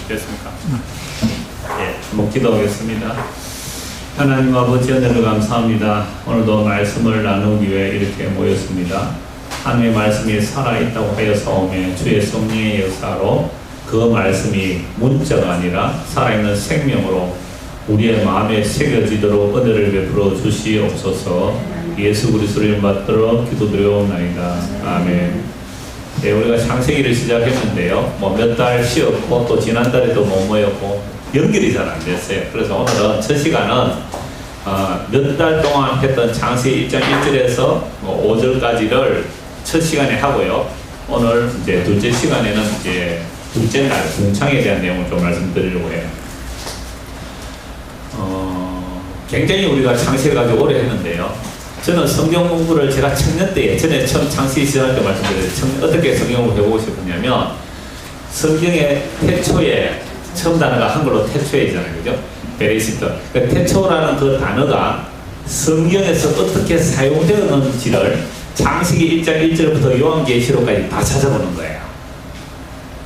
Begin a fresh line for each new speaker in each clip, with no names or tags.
됐습니까? 예, 한번 기도하겠습니다. 하나님 아버지 은혜를 감사합니다. 오늘도 말씀을 나누기 위해 이렇게 모였습니다. 하나님의 말씀이 살아있다고 하여서오매 주의 성령의 역사로 그 말씀이 문자가 아니라 살아있는 생명으로 우리의 마음에 새겨지도록 은혜를 베풀어 주시옵소서. 예수 그리스도를 이름 받들어 기도드려옵나이다. 아멘. 네, 우리가 창세기를 시작했는데요. 몇 달 쉬었고 또 지난달에도 못 모였고 연결이 잘 안 됐어요. 그래서 오늘은 첫 시간은 몇 달 동안 했던 창세기 1장 1절에서 5절까지를 첫 시간에 하고요. 오늘 이제 둘째 시간에는 이제 둘째 날 동창에 대한 내용을 좀 말씀드리려고 해요. 굉장히 우리가 창세기 가지고 오래 했는데요. 저는 성경 공부를 제가 청년 때 예전에 처음 창세기 시작할 때 말씀드렸는데 어떻게 성경 공부를 해보고 싶었냐면 성경의 태초에 처음 단어가 한글로 태초이잖아요. 그죠? 베레시트. 그러니까 태초라는 그 단어가 성경에서 어떻게 사용되었는지를 창세기 1장 1절부터 요한계시록까지 다 찾아보는 거예요.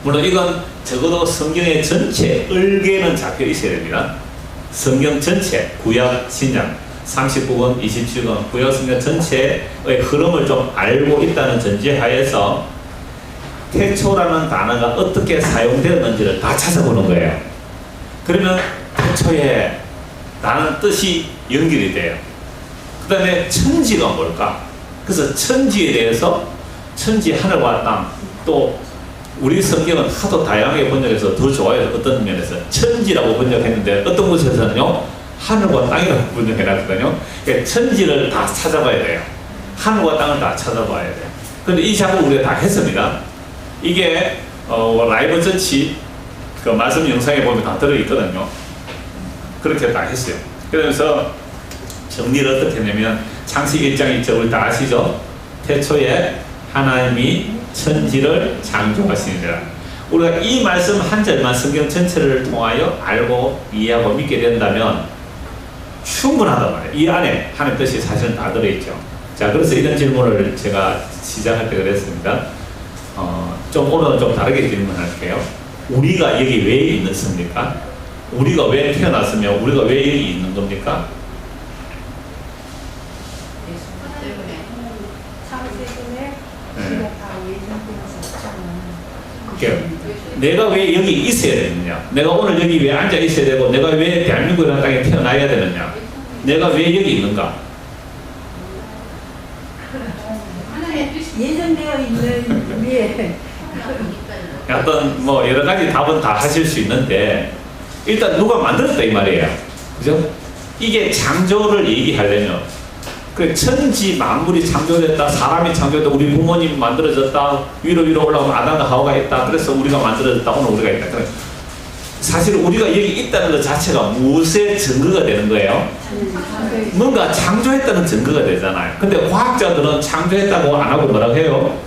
물론 이건 적어도 성경의 전체 을개는 잡혀 있어야 됩니다. 성경 전체, 구약, 신약 39권, 27권, 구약 성경 전체의 흐름을 좀 알고 있다는 전제하에서 태초라는 단어가 어떻게 사용되었는지를 다 찾아보는 거예요. 그러면 태초에 라는 뜻이 연결이 돼요. 그 다음에 천지가 뭘까? 그래서 천지에 대해서 천지 하늘과 땅, 또 우리 성경은 하도 다양하게 번역해서 더 좋아요. 어떤 면에서 천지라고 번역했는데 어떤 곳에서는요 하늘과 땅이라고 번역해놨거든요. 그러니까 천지를 다 찾아봐야 돼요. 하늘과 땅을 다 찾아봐야 돼요. 그런데 이 작업을 우리가 다 했습니다. 이게 라이브 전치 그 말씀 영상에 보면 다 들어있거든요. 그렇게 다 했어요. 그래서 정리를 어떻게 했냐면 창세기 1장 1절 우리 다 아시죠? 태초에 하나님이 천지를 창조하시니라. 우리가 이 말씀 한 절만 성경 전체를 통하여 알고 이해하고 믿게 된다면 충분하단 말이에요. 이 안에 하나님 뜻이 사실은 다 들어있죠. 자, 그래서 이런 질문을 제가 시작할 때 그랬습니다. 오늘은 좀 다르게 질문할게요. 우리가 여기 왜 있습니까? 우리가 왜 태어났으며 우리가 왜 여기 있는 겁니까? 내가 왜 여기 있어야 되느냐? 내가 오늘 여기 왜 앉아 있어야 되고 내가 왜 대한민국이라는 땅에 태어나야 되느냐? 내가 왜 여기 있는가?
예정되어 있는 위에
어떤 여러 가지 답은 다 하실 수 있는데 일단 누가 만들었다 이 말이에요. 그죠? 이게 창조를 얘기하려면 그 천지 만물이 창조됐다, 사람이 창조됐다, 우리 부모님 만들어졌다, 위로 올라오면 아담과 하와가 있다, 그래서 우리가 만들어졌다, 오늘 우리가 있다. 사실 우리가 여기 있다는 것 자체가 무엇의 증거가 되는 거예요? 뭔가 창조했다는 증거가 되잖아요. 근데 과학자들은 창조했다고 안 하고 뭐라고 해요?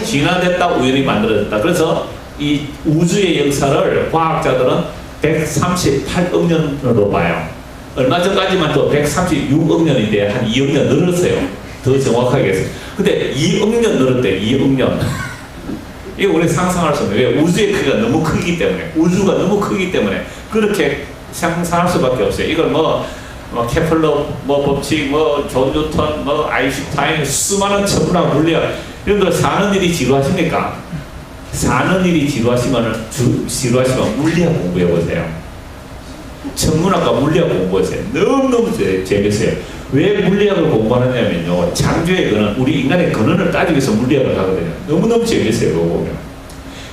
진화됐다, 우연히 만들어졌다. 그래서 이 우주의 역사를 과학자들은 138억 년으로 봐요. 얼마 전까지만 또 136억 년인데 한 2억 년 늘었어요. 더 정확하게 해서. 근데 2억 년 늘었대, 2억 년. 이거 우리 상상할 수 없는, 왜? 우주의 크기가 너무 크기 때문에, 우주가 너무 크기 때문에 그렇게 상상할 수밖에 없어요. 이걸 케플러 법칙, 존 뉴턴, 아인슈타인, 수많은 천문학 물리학 이런 걸 사는 일이 지루하십니까? 사는 일이 지루하시면 물리학 공부해보세요. 천문학과 물리학 공부하세요. 너무너무 재밌어요. 왜 물리학을 공부하느냐면요, 창조의 근원, 우리 인간의 근원을 따지기 위해서 물리학을 하거든요. 너무너무 재밌어요. 그거 보면.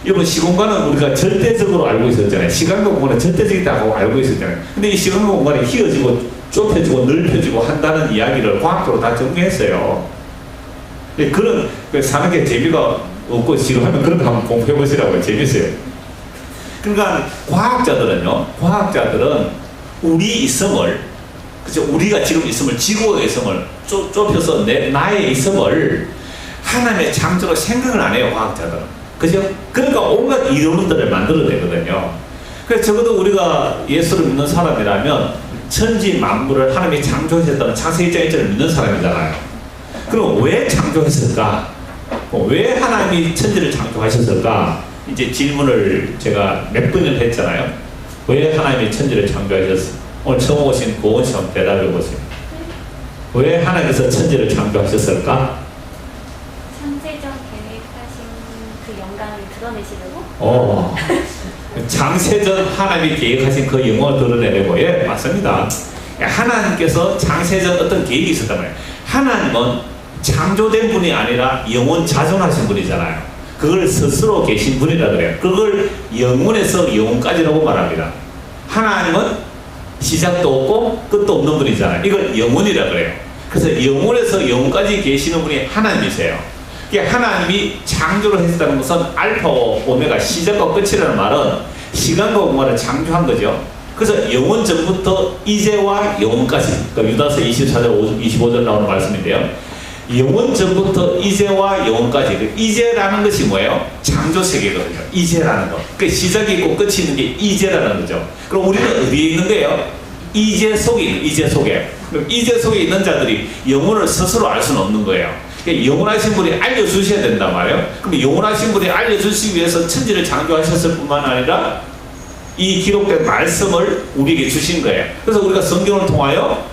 여러분, 시공간은 우리가 절대적으로 알고 있었잖아요. 시간과 공간은 절대적이다고 알고 있었잖아요. 근데 이 시간과 공간이 휘어지고 좁혀지고 넓혀지고 한다는 이야기를 과학적으로 다 정리했어요. 그런 사는 게 재미가 없고 지루하면 그런 거 한번 공부해보시라고요. 재밌어요. 그러니까 과학자들은 우리 있음을, 그죠? 우리가 지금 있음을, 지구의 있음을 좁혀서 나의 있음을 하나님의 창조로 생각을 안 해요. 과학자들은. 그죠? 그러니까 온갖 이론들을 만들어내거든요. 그래서 적어도 우리가 예수를 믿는 사람이라면 천지 만물을 하나님이 창조하셨다는 창세기 1장 1절을 믿는 사람이잖아요. 그럼 왜 창조했을까? 왜 하나님이 천지를 창조하셨을까? 이제 질문을 제가 몇 번을 했잖아요. 왜 하나님이 천지를 창조하셨어요? 오늘 처음 오신 고은 씨 한번 대답해 보세요. 왜 하나님께서 천지를 창조하셨을까?
창세전 계획하신 그 영광을 드러내시려고?
창세전 하나님이 계획하신 그 영광을 드러내려고. 예, 맞습니다. 하나님께서 창세전 어떤 계획이 있었단 말이에요. 하나님은 창조된 분이 아니라 영원 자존하신 분이잖아요. 그걸 스스로 계신 분이라 그래요. 그걸 영원에서 영원까지라고 말합니다. 하나님은 시작도 없고 끝도 없는 분이잖아요. 이걸 영원이라 그래요. 그래서 영원에서 영원까지 계시는 분이 하나님이세요. 하나님이 창조를 했다는 것은 알파와 오메가, 시작과 끝이라는 말은 시간과 공간을 창조한 거죠. 그래서 영원 전부터 이제와 영원까지, 그러니까 유다서 24절 25절 나오는 말씀인데요. 영원 전부터 이제와 영원까지. 이제라는 것이 뭐예요? 창조 세계거든요. 이제라는 거. 그 시작이 있고 끝이 있는 게 이제라는 거죠. 그럼 우리는 어디에 있는 거예요? 이제 속에 있는, 이제 속에. 그럼 이제 속에 있는 자들이 영혼을 스스로 알 수는 없는 거예요. 그러니까 영원하신 분이 알려주셔야 된단 말이에요. 그럼 영원하신 분이 알려주시기 위해서 천지를 창조하셨을 뿐만 아니라 이 기록된 말씀을 우리에게 주신 거예요. 그래서 우리가 성경을 통하여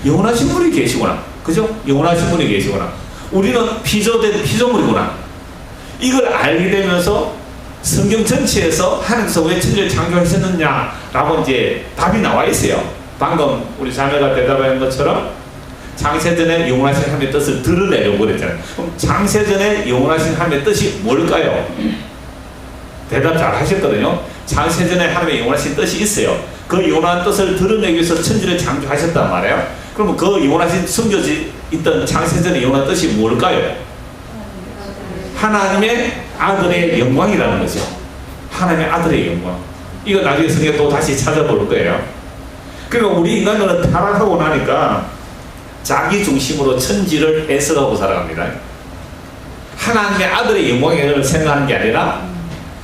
영원하신 분이 계시구나. 그죠? 영원하신 분이 계시구나. 우리는 피조된 피조물이구나. 이걸 알게 되면서 성경 전체에서 하나님께서 왜 천지를 창조하셨느냐라고 이제 답이 나와 있어요. 방금 우리 자매가 대답한 것처럼 창세전에 영원하신 하나님의 뜻을 드러내려고 그랬잖아요. 그럼 창세전에 영원하신 하나님의 뜻이 뭘까요? 대답 잘 하셨거든요. 창세전에 하나님의 영원하신 뜻이 있어요. 그 영원한 뜻을 드러내기 위해서 천지를 창조하셨단 말이에요. 그러면 그 영원하신 숨겨져 있던 창세전의 영원한 뜻이 뭘까요? 하나님의 아들의 영광이라는 거죠. 하나님의 아들의 영광. 이거 나중에 성경에 또 다시 찾아볼 거예요. 그러니까 우리 인간들은 타락하고 나니까 자기 중심으로 천지를 애써가고 살아갑니다. 하나님의 아들의 영광을 생각하는 게 아니라,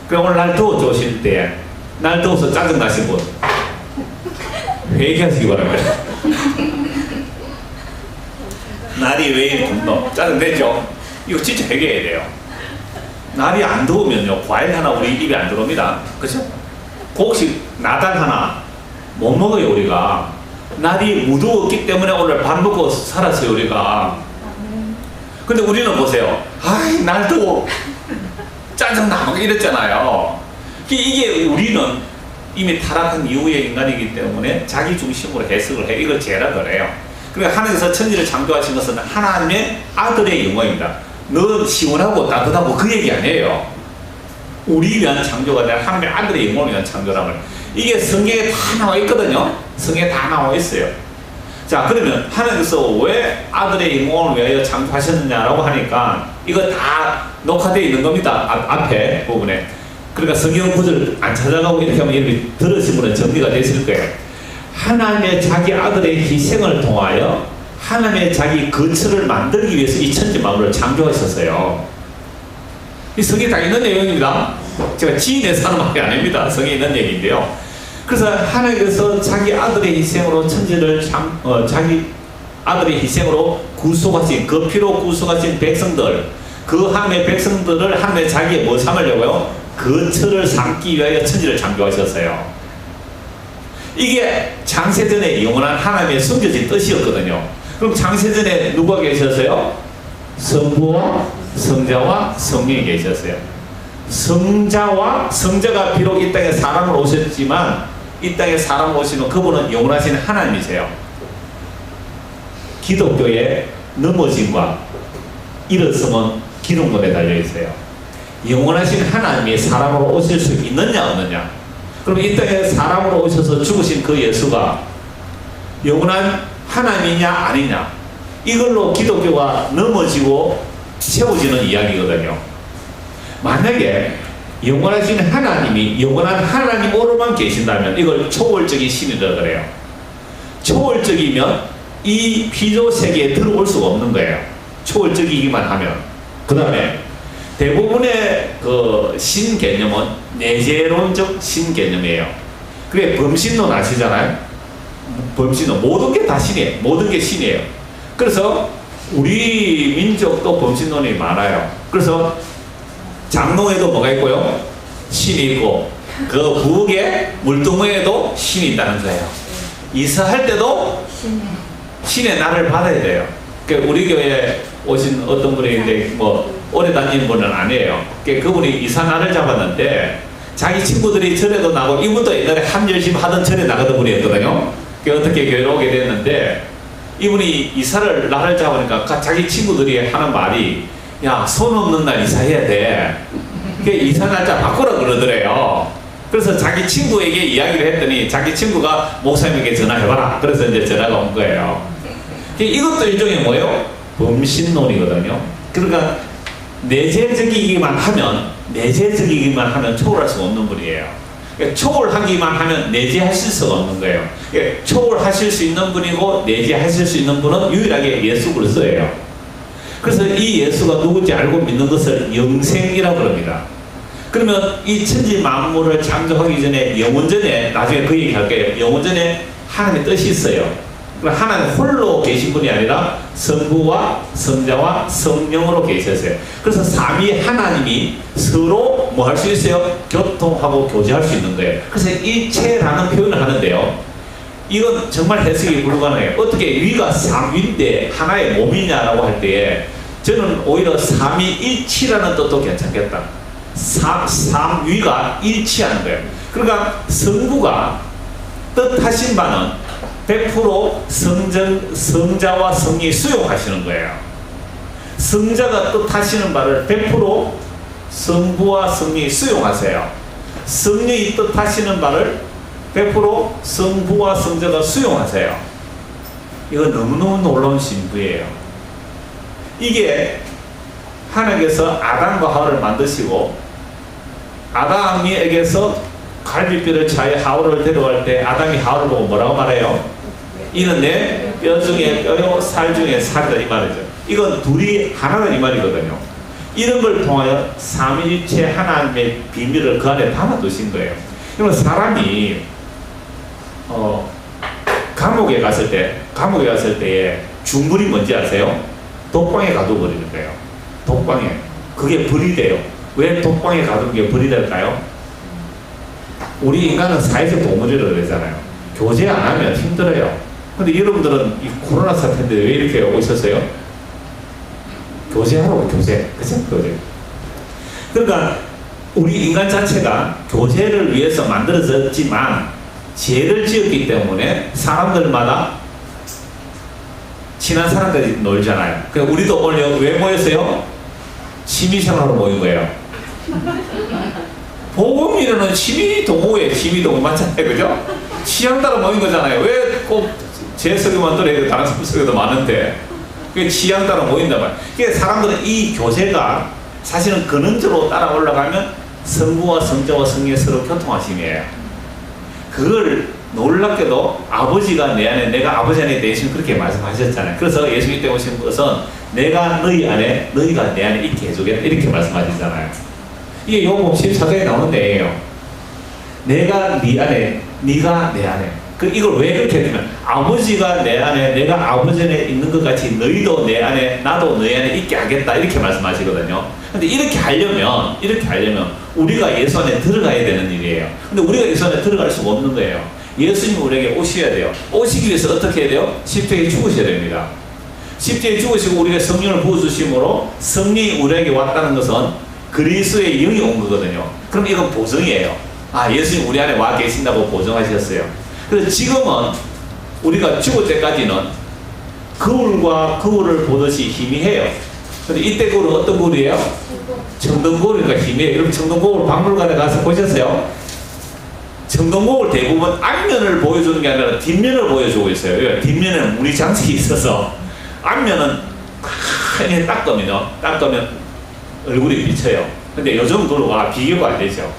그럼 오늘 날 더워 오실 때, 날 더워서 짜증나신 분 회개하시기 바랍니다. 날이 왜 이렇게 덥노? 짜증내죠? 이거 진짜 회개해야 돼요. 날이 안 더우면요, 과일 하나 우리 입에 안 들어옵니다. 그죠? 혹시 나단 하나 못 먹어요, 우리가. 날이 무더웠기 때문에 오늘 밥 먹고 살았어요, 우리가. 근데 우리는 보세요. 아이, 날 더워. 짜증나. 막 이랬잖아요. 이게 우리는 이미 타락한 이후의 인간이기 때문에 자기 중심으로 해석을 해. 이걸 죄라 그래요. 그러니까 하나님께서 천지를 창조하신 것은 하나님의 아들의 영광입니다. 너 시원하고 따뜻하고 그 얘기 아니에요. 우리 위한 창조가 아니라 하나님의 아들의 영광을 위한 창조라면, 이게 성경에 다 나와 있거든요. 성경에 다 나와 있어요. 자, 그러면 하나님께서 왜 아들의 영광을 위하여 창조하셨느냐라고 하니까 이거 다 녹화되어 있는 겁니다. 앞에 부분에. 그러니까 성경 구절 안 찾아가고 이렇게 하면 이렇게 들으신 분은 정리가 되실 거예요. 하나님의 자기 아들의 희생을 통하여 하나님의 자기 거처를 만들기 위해서 이 천지 만물을 창조하셨어요. 이 성경에 다 있는 내용입니다. 제가 지인에서 하는 말이 아닙니다. 성경에 있는 얘기인데요. 그래서 하나님께서 자기 아들의 희생으로 천지를 자기 아들의 희생으로 구속하신, 그 피로 구속하신 백성들, 그 하나님의 백성들을 하나님의 자기의 뭐 삼으려고요? 거처를 삼기 위하여 천지를 창조하셨어요. 이게 창세전에 영원한 하나님의 숨겨진 뜻이었거든요. 그럼 창세전에 누가 계셨어요? 성부와 성자와 성령이 계셨어요. 성자가 비록 이 땅에 사람으로 오셨지만 이 땅에 사람으로 오시는 그분은 영원하신 하나님이세요. 기독교의 넘어짐과 일어섬은 기름권에 달려있어요. 영원하신 하나님이 사람으로 오실 수 있느냐 없느냐. 그럼 이 땅에 사람으로 오셔서 죽으신 그 예수가 영원한 하나님이냐 아니냐, 이걸로 기독교가 넘어지고 세워지는 이야기거든요. 만약에 영원하신 하나님이 영원한 하나님으로만 계신다면 이걸 초월적인 신이라 그래요. 초월적이면 이 피조 세계에 들어올 수가 없는 거예요. 초월적이기만 하면. 그 다음에 대부분의 그 신 개념은 내재론적 신 개념이에요. 그게 범신론 아시잖아요? 범신론. 모든 게 다 신이에요. 모든 게 신이에요. 그래서 우리 민족도 범신론이 많아요. 그래서 장롱에도 뭐가 있고요? 신이 있고, 그 부엌에 물동무에도 신이 있다는 거예요. 이사할 때도 신의 날을 받아야 돼요. 그러니까 우리 교회에 오신 어떤 분이 이제 뭐 오래 다니는 분은 아니에요. 그러니까 그분이 이사 날을 잡았는데 자기 친구들이 절에도 나고, 이분도 옛날에 한 열심히 하던 절에 나가던 분이었거든요. 그 어떻게 교회를 오게 됐는데, 이분이 이사를 날을 잡으니까 자기 친구들이 하는 말이, 야, 손 없는 날 이사해야 돼. 그 이사 날짜 바꾸라 그러더래요. 그래서 자기 친구에게 이야기를 했더니 자기 친구가 목사님에게 전화해봐라. 그래서 이제 전화가 온 거예요. 이것도 일종의 뭐예요? 범신론이거든요. 그러니까 내재적이기만 하면 초월할 수가 없는 분이에요. 그러니까 초월하기만 하면 내재하실 수가 없는 거예요. 그러니까 초월하실 수 있는 분이고 내재하실 수 있는 분은 유일하게 예수 그리스도예요. 그래서 이 예수가 누군지 알고 믿는 것을 영생이라고 합니다. 그러면 이 천지 만물을 창조하기 전에, 영원전에, 나중에 그 얘기 할게요. 영원전에 하나님의 뜻이 있어요. 하나님 홀로 계신 분이 아니라 성부와 성자와 성령으로 계셨어요. 그래서 삼위 하나님이 서로 뭐 할 수 있어요? 교통하고 교제할 수 있는 거예요. 그래서 일체라는 표현을 하는데요. 이건 정말 해석이 불가능해요. 어떻게 위가 삼위인데 하나의 몸이냐라고 할 때에 저는 오히려 삼위일치라는 뜻도 괜찮겠다. 삼위가 일치하는 거예요. 그러니까 성부가 뜻하신 바는 100% 성자와 성이 수용하시는 거예요. 성자가 뜻하시는 바를 100% 성부와 성이 수용하세요. 성령이 뜻하시는 바를 100% 성부와 성자가 수용하세요. 이거 너무너무 놀라운 신부예요. 이게 하나님께서 아담과 하와를 만드시고, 아담에게서 갈비뼈를 차에 하와를 데려갈 때 아담이 하와를 보고 뭐라고 말해요? 이는 내 뼈 중에 뼈요 살 중에 살이다, 이 말이죠. 이건 둘이 하나다, 이 말이거든요. 이런 걸 통하여 삼위일체 하나님의 비밀을 그 안에 담아두신 거예요. 그러면 사람이 감옥에 갔을 때에 중불이 뭔지 아세요? 독방에 가둬버리는 거예요. 독방에. 그게 벌이 돼요. 왜 독방에 가두는 게 벌이 될까요? 우리 인간은 사회적 동물이라고 그러잖아요. 교제 안 하면 힘들어요. 근데 여러분들은 이 코로나 사태인데 왜 이렇게 오셨어요? 교제하라고, 교제. 그죠? 교제. 그러니까 우리 인간 자체가 교제를 위해서 만들어졌지만 죄를 지었기 때문에 사람들마다 친한 사람들이 놀잖아요. 그러니까 우리도 오늘 왜 모였어요? 취미생활로 모인 거예요. 복음이라는 취미 동호회, 취미 동호 맞잖아요. 그죠? 취향 따라 모인 거잖아요. 왜 꼭 제 설교만 들어야 다른 사람 설교도 많은데. 그게 취향 따라 모인단 말이에요. 그러니까 사람들은 이 교제가 사실은 근원적으로 따라 올라가면 성부와 성자와 성령이 서로 교통하심이에요. 그걸 놀랍게도 아버지가 내 안에, 내가 아버지 안에 대신 그렇게 말씀하셨잖아요. 그래서 예수님 때 오신 것은 내가 너희 안에, 너희가 내 안에 있게 해주겠다, 이렇게 말씀하시잖아요. 이게 요한복음 14장에 나오는 내용이에요. 내가 네 안에, 네가 내 안에. 이걸 왜 그렇게 했냐면, 아버지가 내 안에, 내가 아버지 안에 있는 것 같이 너희도 내 안에, 나도 너희 안에 있게 하겠다, 이렇게 말씀하시거든요. 근데 이렇게 하려면 우리가 예수 안에 들어가야 되는 일이에요. 근데 우리가 예수 안에 들어갈 수가 없는 거예요. 예수님이 우리에게 오셔야 돼요. 오시기 위해서 어떻게 해야 돼요? 십자가에 죽으셔야 됩니다. 십자가에 죽으시고 우리가 성령을 부어주심으로 성령이 우리에게 왔다는 것은 그리스도의 영이 온 거거든요. 그럼 이건 보증이에요. 아, 예수님 우리 안에 와 계신다고 보증하셨어요. 그래서 지금은 우리가 죽을 때까지는 거울과 거울을 보듯이 희미해요. 근데 이때 거울은 어떤 거울이에요? 청동거울이니까 희미해요. 여러분 청동거울 박물관에 가서 보셨어요? 청동거울 대부분 앞면을 보여주는 게 아니라 뒷면을 보여주고 있어요. 뒷면에는 물이 장식이 있어서 앞면은 크게 닦으면 얼굴이 비쳐요. 근데 요즘 거울과 비교가 안 되죠.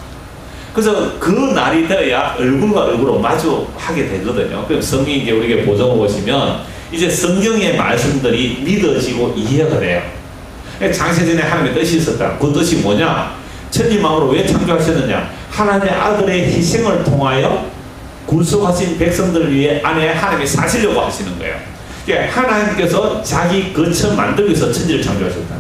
그래서 그 날이 되어야 얼굴과 얼굴로 마주하게 되거든요. 그럼 성경이 이제 우리에게 보정해 보시면 이제 성경의 말씀들이 믿어지고 이해가 돼요. 창세전에 하나님의 뜻이 있었다. 그 뜻이 뭐냐? 천지만물을 왜 창조하셨느냐? 하나님의 아들의 희생을 통하여 구속하신 백성들을 위해 안에 하나님이 사시려고 하시는 거예요. 그러니까 하나님께서 자기 거처 만들기 위해서 천지를 창조하셨다.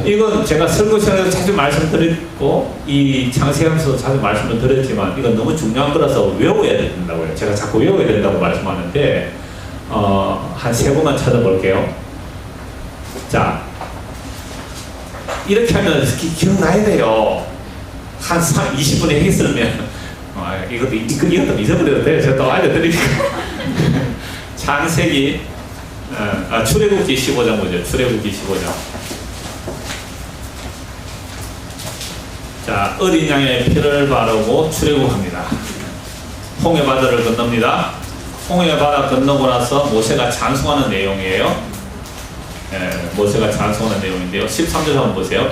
이건 제가 설교 시간에도 자주 말씀드렸고 이 창세하면서 자주 말씀을 드렸지만 이건 너무 중요한 거라서 외워야 된다고요. 제가 자꾸 외워야 된다고 말씀하는데 한 3번만 찾아볼게요. 자, 이렇게 하면 기억나야 돼요. 한 20분에 했으면 이것도 잊어버려도 돼요. 제가 또 알려드릴게요. 창세기 출애굽기 15장 보죠. 출애굽기 15장. 자, 어린 양의 피를 바르고 출애굽합니다. 홍해 바다를 건넙니다. 홍해 바다 건너고 나서 모세가 찬송하는 내용이에요. 모세가 찬송하는 내용인데요. 13절 한번 보세요.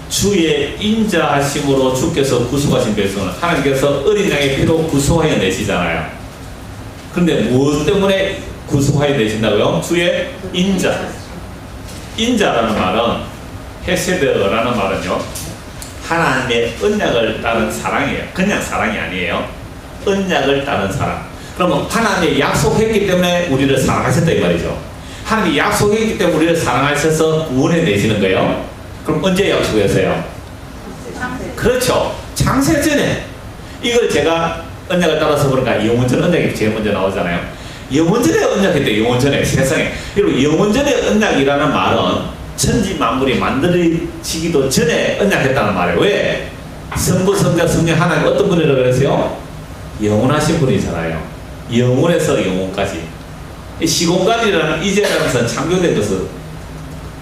주의 인자하심으로 주께서 구속하신 백성은 하나님께서 어린 양의 피로 구속하여 내시잖아요. 그런데 무엇 때문에 구속하여 내신다고요? 주의 인자. 인자라는 말은 헤세드라는 말은요, 하나님의 언약을 따른 사랑이에요. 그냥 사랑이 아니에요. 언약을 따른 사랑. 그러면 하나님이 약속했기 때문에 우리를 사랑하셨다 이 말이죠. 하나님이 약속했기 때문에 우리를 사랑하셔서 구원해 내시는 거예요. 그럼 언제 약속했어요? 그렇죠. 창세 전에. 이걸 제가 언약을 따라서 그런가 영원전 언약이 제일 먼저 나오잖아요. 영원전에 언약했대. 영원전에 세상에. 그리고 영원전의 언약이라는 말은 천지 만물이 만들어지기도 전에 언약했다는 말이에요. 왜? 성부, 성자, 성령 하나님 어떤 분이라고 그랬어요? 영원하신 분이잖아요. 영원에서 영원까지. 시공간이라는 이제라는 것은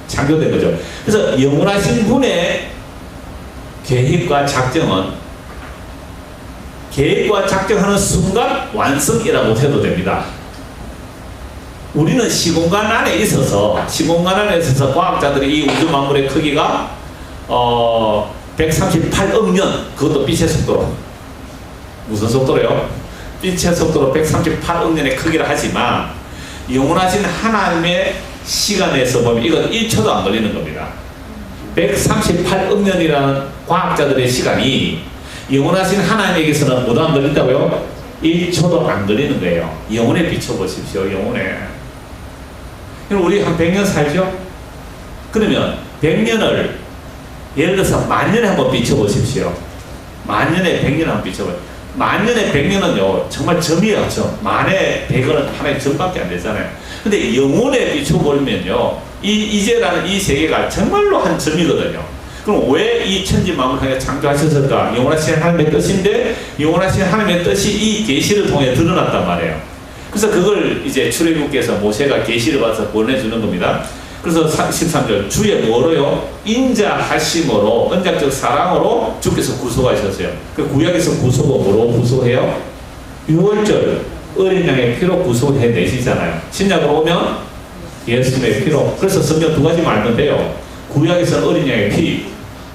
창조된 거죠. 그래서 영원하신 분의 계획과 작정하는 순간 완성이라고 해도 됩니다. 우리는 시공간 안에 있어서 과학자들이 이 우주 만물의 크기가 138억 년, 그것도 빛의 속도로. 무슨 속도로요? 빛의 속도로 138억 년의 크기를 하지만 영원하신 하나님의 시간에서 보면 이건 1초도 안 걸리는 겁니다. 138억 년이라는 과학자들의 시간이 영원하신 하나님에게서는 뭐도 안 걸린다고요? 1초도 안 걸리는 거예요. 영혼에 비춰보십시오. 영혼에. 그럼 우리 한 100년 살죠? 그러면 100년을 예를 들어서 만년에 한번 비춰보십시오. 만년에 100년 한번 비춰봐요. 만년에 100년은요 정말 점이에요. 점. 만에 100은 하나의 점밖에 안 되잖아요. 근데 영혼에 비춰보면요 이제라는 이 세계가 정말로 한 점이거든요. 그럼 왜 이 천지 만물을 창조하셨을까? 영원하신 하나님의 뜻인데 영원하신 하나님의 뜻이 이 계시를 통해 드러났단 말이에요. 그래서 그걸 이제 출애굽기에서 모세가 계시를 받아서 보내주는 겁니다. 그래서 13절 주의 뭐로요? 인자하심으로 언약적 사랑으로 주께서 구속하셨어요. 그 구약에서 구속은 뭐로 구속해요? 6월절 어린 양의 피로 구속해 내시잖아요. 신약으로 오면 예수님의 피로. 그래서 성경 2가지 말는데요. 구약에서는 어린 양의 피,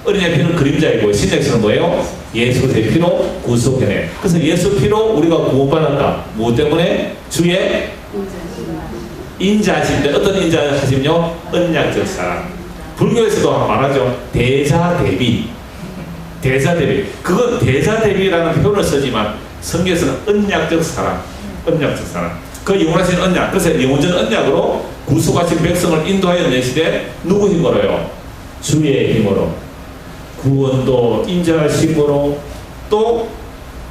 어린 양의 피는 그림자이고 신약에서는 뭐예요? 예수의 피로 구속해내. 그래서 예수 피로 우리가 구원받았다. 무엇 때문에? 주의 인자하심인데 어떤 인자하심요? 언약적 사랑. 불교에서도 말하죠. 대자대비. 그건 대자대비라는 표현을 쓰지만 성경에서는 언약적 사랑. 그 영원하신 언약. 그래서 영원전 언약으로 구속하신 백성을 인도하여 내시되 누구 힘으로요? 주의 힘으로. 구원도 인자하심으로 또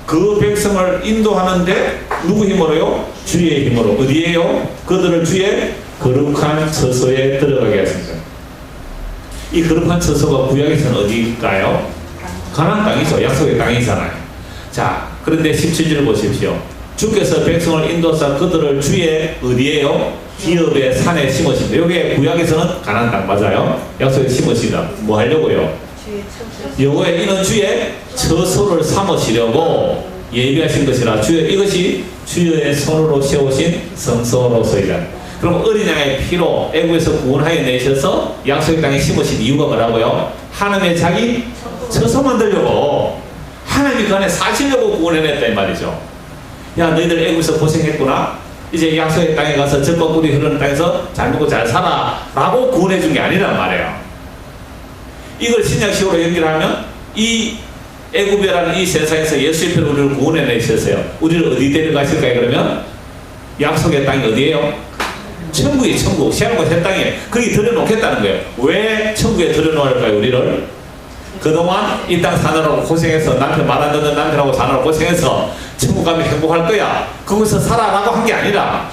그 백성을 인도하는데 누구 힘으로요? 주의 힘으로. 어디에요? 그들을 주의 거룩한 처소에 들어가게 하십니다. 이 거룩한 처소가 구약에서는 어디일까요? 가나안 땅이죠. 약속의 땅이잖아요. 자, 그런데 17절 보십시오. 주께서 백성을 인도하사 그들을 주의 어디에요? 기업의 산에 심으십니다. 여기에 구약에서는 가나안 땅 맞아요. 약속에 심으시다. 뭐 하려고요? 요거에 이는 주의 처소를 삼으시려고 예비하신 것이라 이것이 주의 손으로 세우신 성소로서이다. 그럼 어린 양의 피로 애굽에서 구원하여 내셔서 약속의 땅에 심으신 이유가 뭐라고요? 하나님의 자기 처소 만들려고, 하나님이 그 안에 사시려고 구원해냈다 이 말이죠. 야, 너희들 애굽에서 고생했구나. 이제 약속의 땅에 가서 젖과 꿀이 흐르는 땅에서 잘 먹고 잘 살아 라고 구원해준 게 아니란 말이에요. 이걸 신약식으로 연결하면 이 애굽이라는 이 세상에서 예수의 피로 우리를 구원해 내셨어요. 우리를 어디 데려가실까요? 그러면 약속의 땅이 어디예요? 천국이 천국, 새하늘과 새 땅에 거기 들여놓겠다는 거예요. 왜 천국에 들여놓을까요, 우리를? 그동안 이 땅 사느라고 고생해서 남편 말 안 듣는 남편하고 사느라고 고생해서 천국 가면 행복할 거야. 거기서 살아라고 한 게 아니라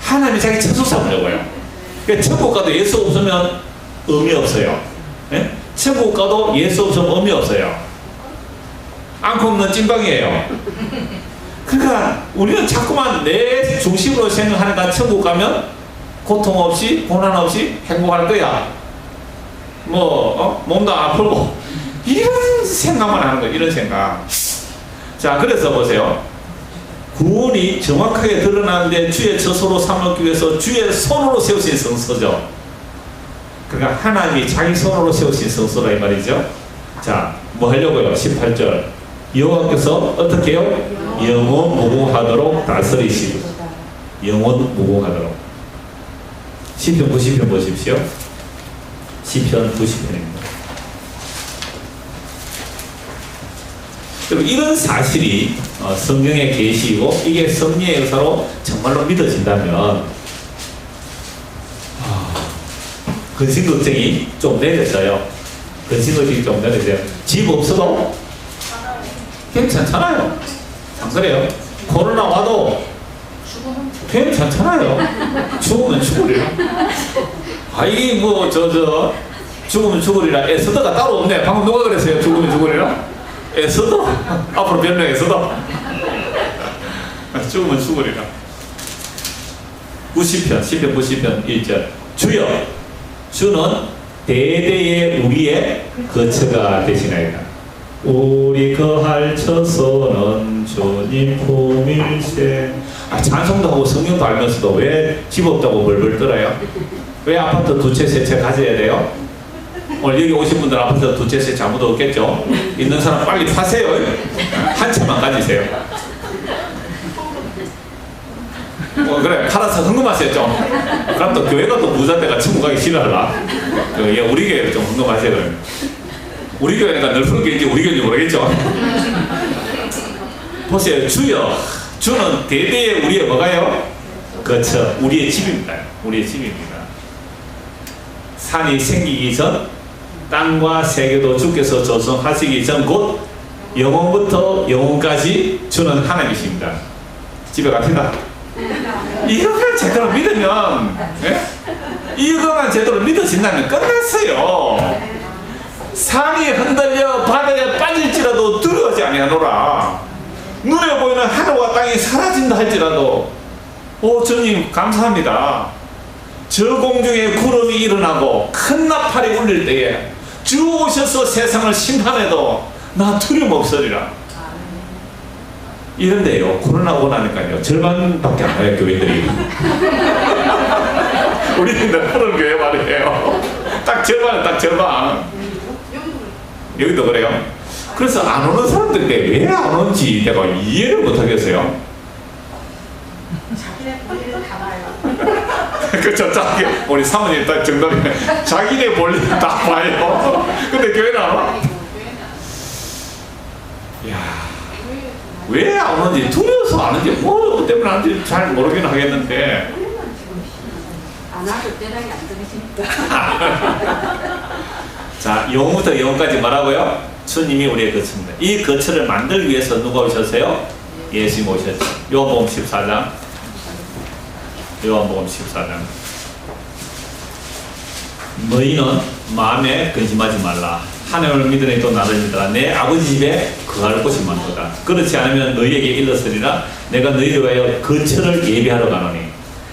하나님이 자기 처소 삼으려고요. 그러니까 천국 가도 예수 없으면 의미 없어요. 예? 천국 가도 예수 없으면 의미 없어요. 앙코 없는 찐빵이에요. 그러니까 우리는 자꾸만 내 중심으로 생각하니까 천국 가면 고통 없이 고난 없이 행복할 거야. 몸도 안 아프고 이런 생각만 하는 거예요. 이런 생각. 자, 그래서 보세요. 구원이 정확하게 드러나는데 주의 처소로 삼기 위해서 주의 손으로 세우신 성소죠. 그러니까 하나님이 자기 손으로 세우신 성소라 이 말이죠. 자, 뭐 하려고요? 18절. 여호와께서 어떻게 해요? 영원 무궁하도록 다스리시고. 영원 무궁하도록. 시편 90편 보십시오. 시편 90편입니다. 그리고 이런 사실이 성경의 계시이고 이게 성리의 의사로 정말로 믿어진다면 근심 걱정이 좀 내려져요. 근심 걱정이 좀 내려져요. 집 없어도 괜찮잖아요. 안 그래요? 코로나 와도 괜찮잖아요. 죽으면 죽으리라. 아이 죽으면 죽으리라. 에스더가 따로 없네. 방금 누가 그랬어요? 죽으면 죽으리라? 에스더? 앞으로 변명 에스더? 죽으면 죽으리라. 90편, 10편 90편 1절. 주여, 주는 대대의 우리의 거처가 되시나이다. 우리 거할 처소는 주님 품일세. 찬송도 하고 성경도 알면서도 왜 집 없다고 벌벌 떨어요? 왜 아파트 두 채, 세 채 가져야 돼요? 오늘 여기 오신 분들 아파트 두 채, 세 채 아무도 없겠죠? 있는 사람 빨리 파세요. 한 채만 가지세요. 그래, 팔아서 흥금하세요, 좀. 그럼 또 교회가 또 부자대가 천국 가기 싫어하라. 우리 교회를 좀 흥금하세요, 그러면. 우리 교회가 넓은 교회인지 우리 교회인지 모르겠죠? 보세요. 주여, 주는 대대의 우리의 뭐가요? 거처, 우리의 집입니다. 우리의 집입니다. 산이 생기기 전, 땅과 세계도 주께서 조성하시기 전 곧 영원부터 영원까지 주는 하나님이십니다. 집에 갑시다. 이거만 제대로 믿으면, 예? 이거만 제대로 믿어진다면 끝났어요. 산이 흔들려 바다에 빠질지라도 두려워하지 아니하노라. 눈에 보이는 하늘과 땅이 사라진다 할지라도 주님 감사합니다. 저 공중에 구름이 일어나고 큰 나팔이 울릴 때에 주 오셔서 세상을 심판해도 나 두려움 없으리라. 이런데요, 코로나 오고 나니까요 절반밖에 안 가요, 교회들이. 우리는 푸른 교회 말이에요. 딱 절반은 딱 절반. 여기도 그래요. 그래서 안 오는 사람들인데 왜 안 오는지 내가 이해를 못 하겠어요.
자기네 볼일을 다 봐요.
그쵸, 우리 사모님 딱 정답이네. 자기네 볼일 다 봐요. 근데 교회는 안 와? 왜 안 오는지, 두려워서 안 오는지, 뭐 때문에 안 오는지 잘 모르긴 하겠는데.
안 와도 때랑이 안 들으시니까.
자, 영원부터 영원까지 뭐라고요? 주님이 우리의 거처입니다. 이 거처를 만들기 위해서 누가 오셨어요? 예수님 오셨죠. 요한복음 14장. 요한복음 14장. 너희는 마음에 근심하지 말라. 하나님을 믿으니 또 나를 믿으라. 내 아버지 집에 거할 곳이 많도다. 그렇지 않으면 너희에게 일렀으리라. 내가 너희를 위하여 거처를 예비하러 가노니.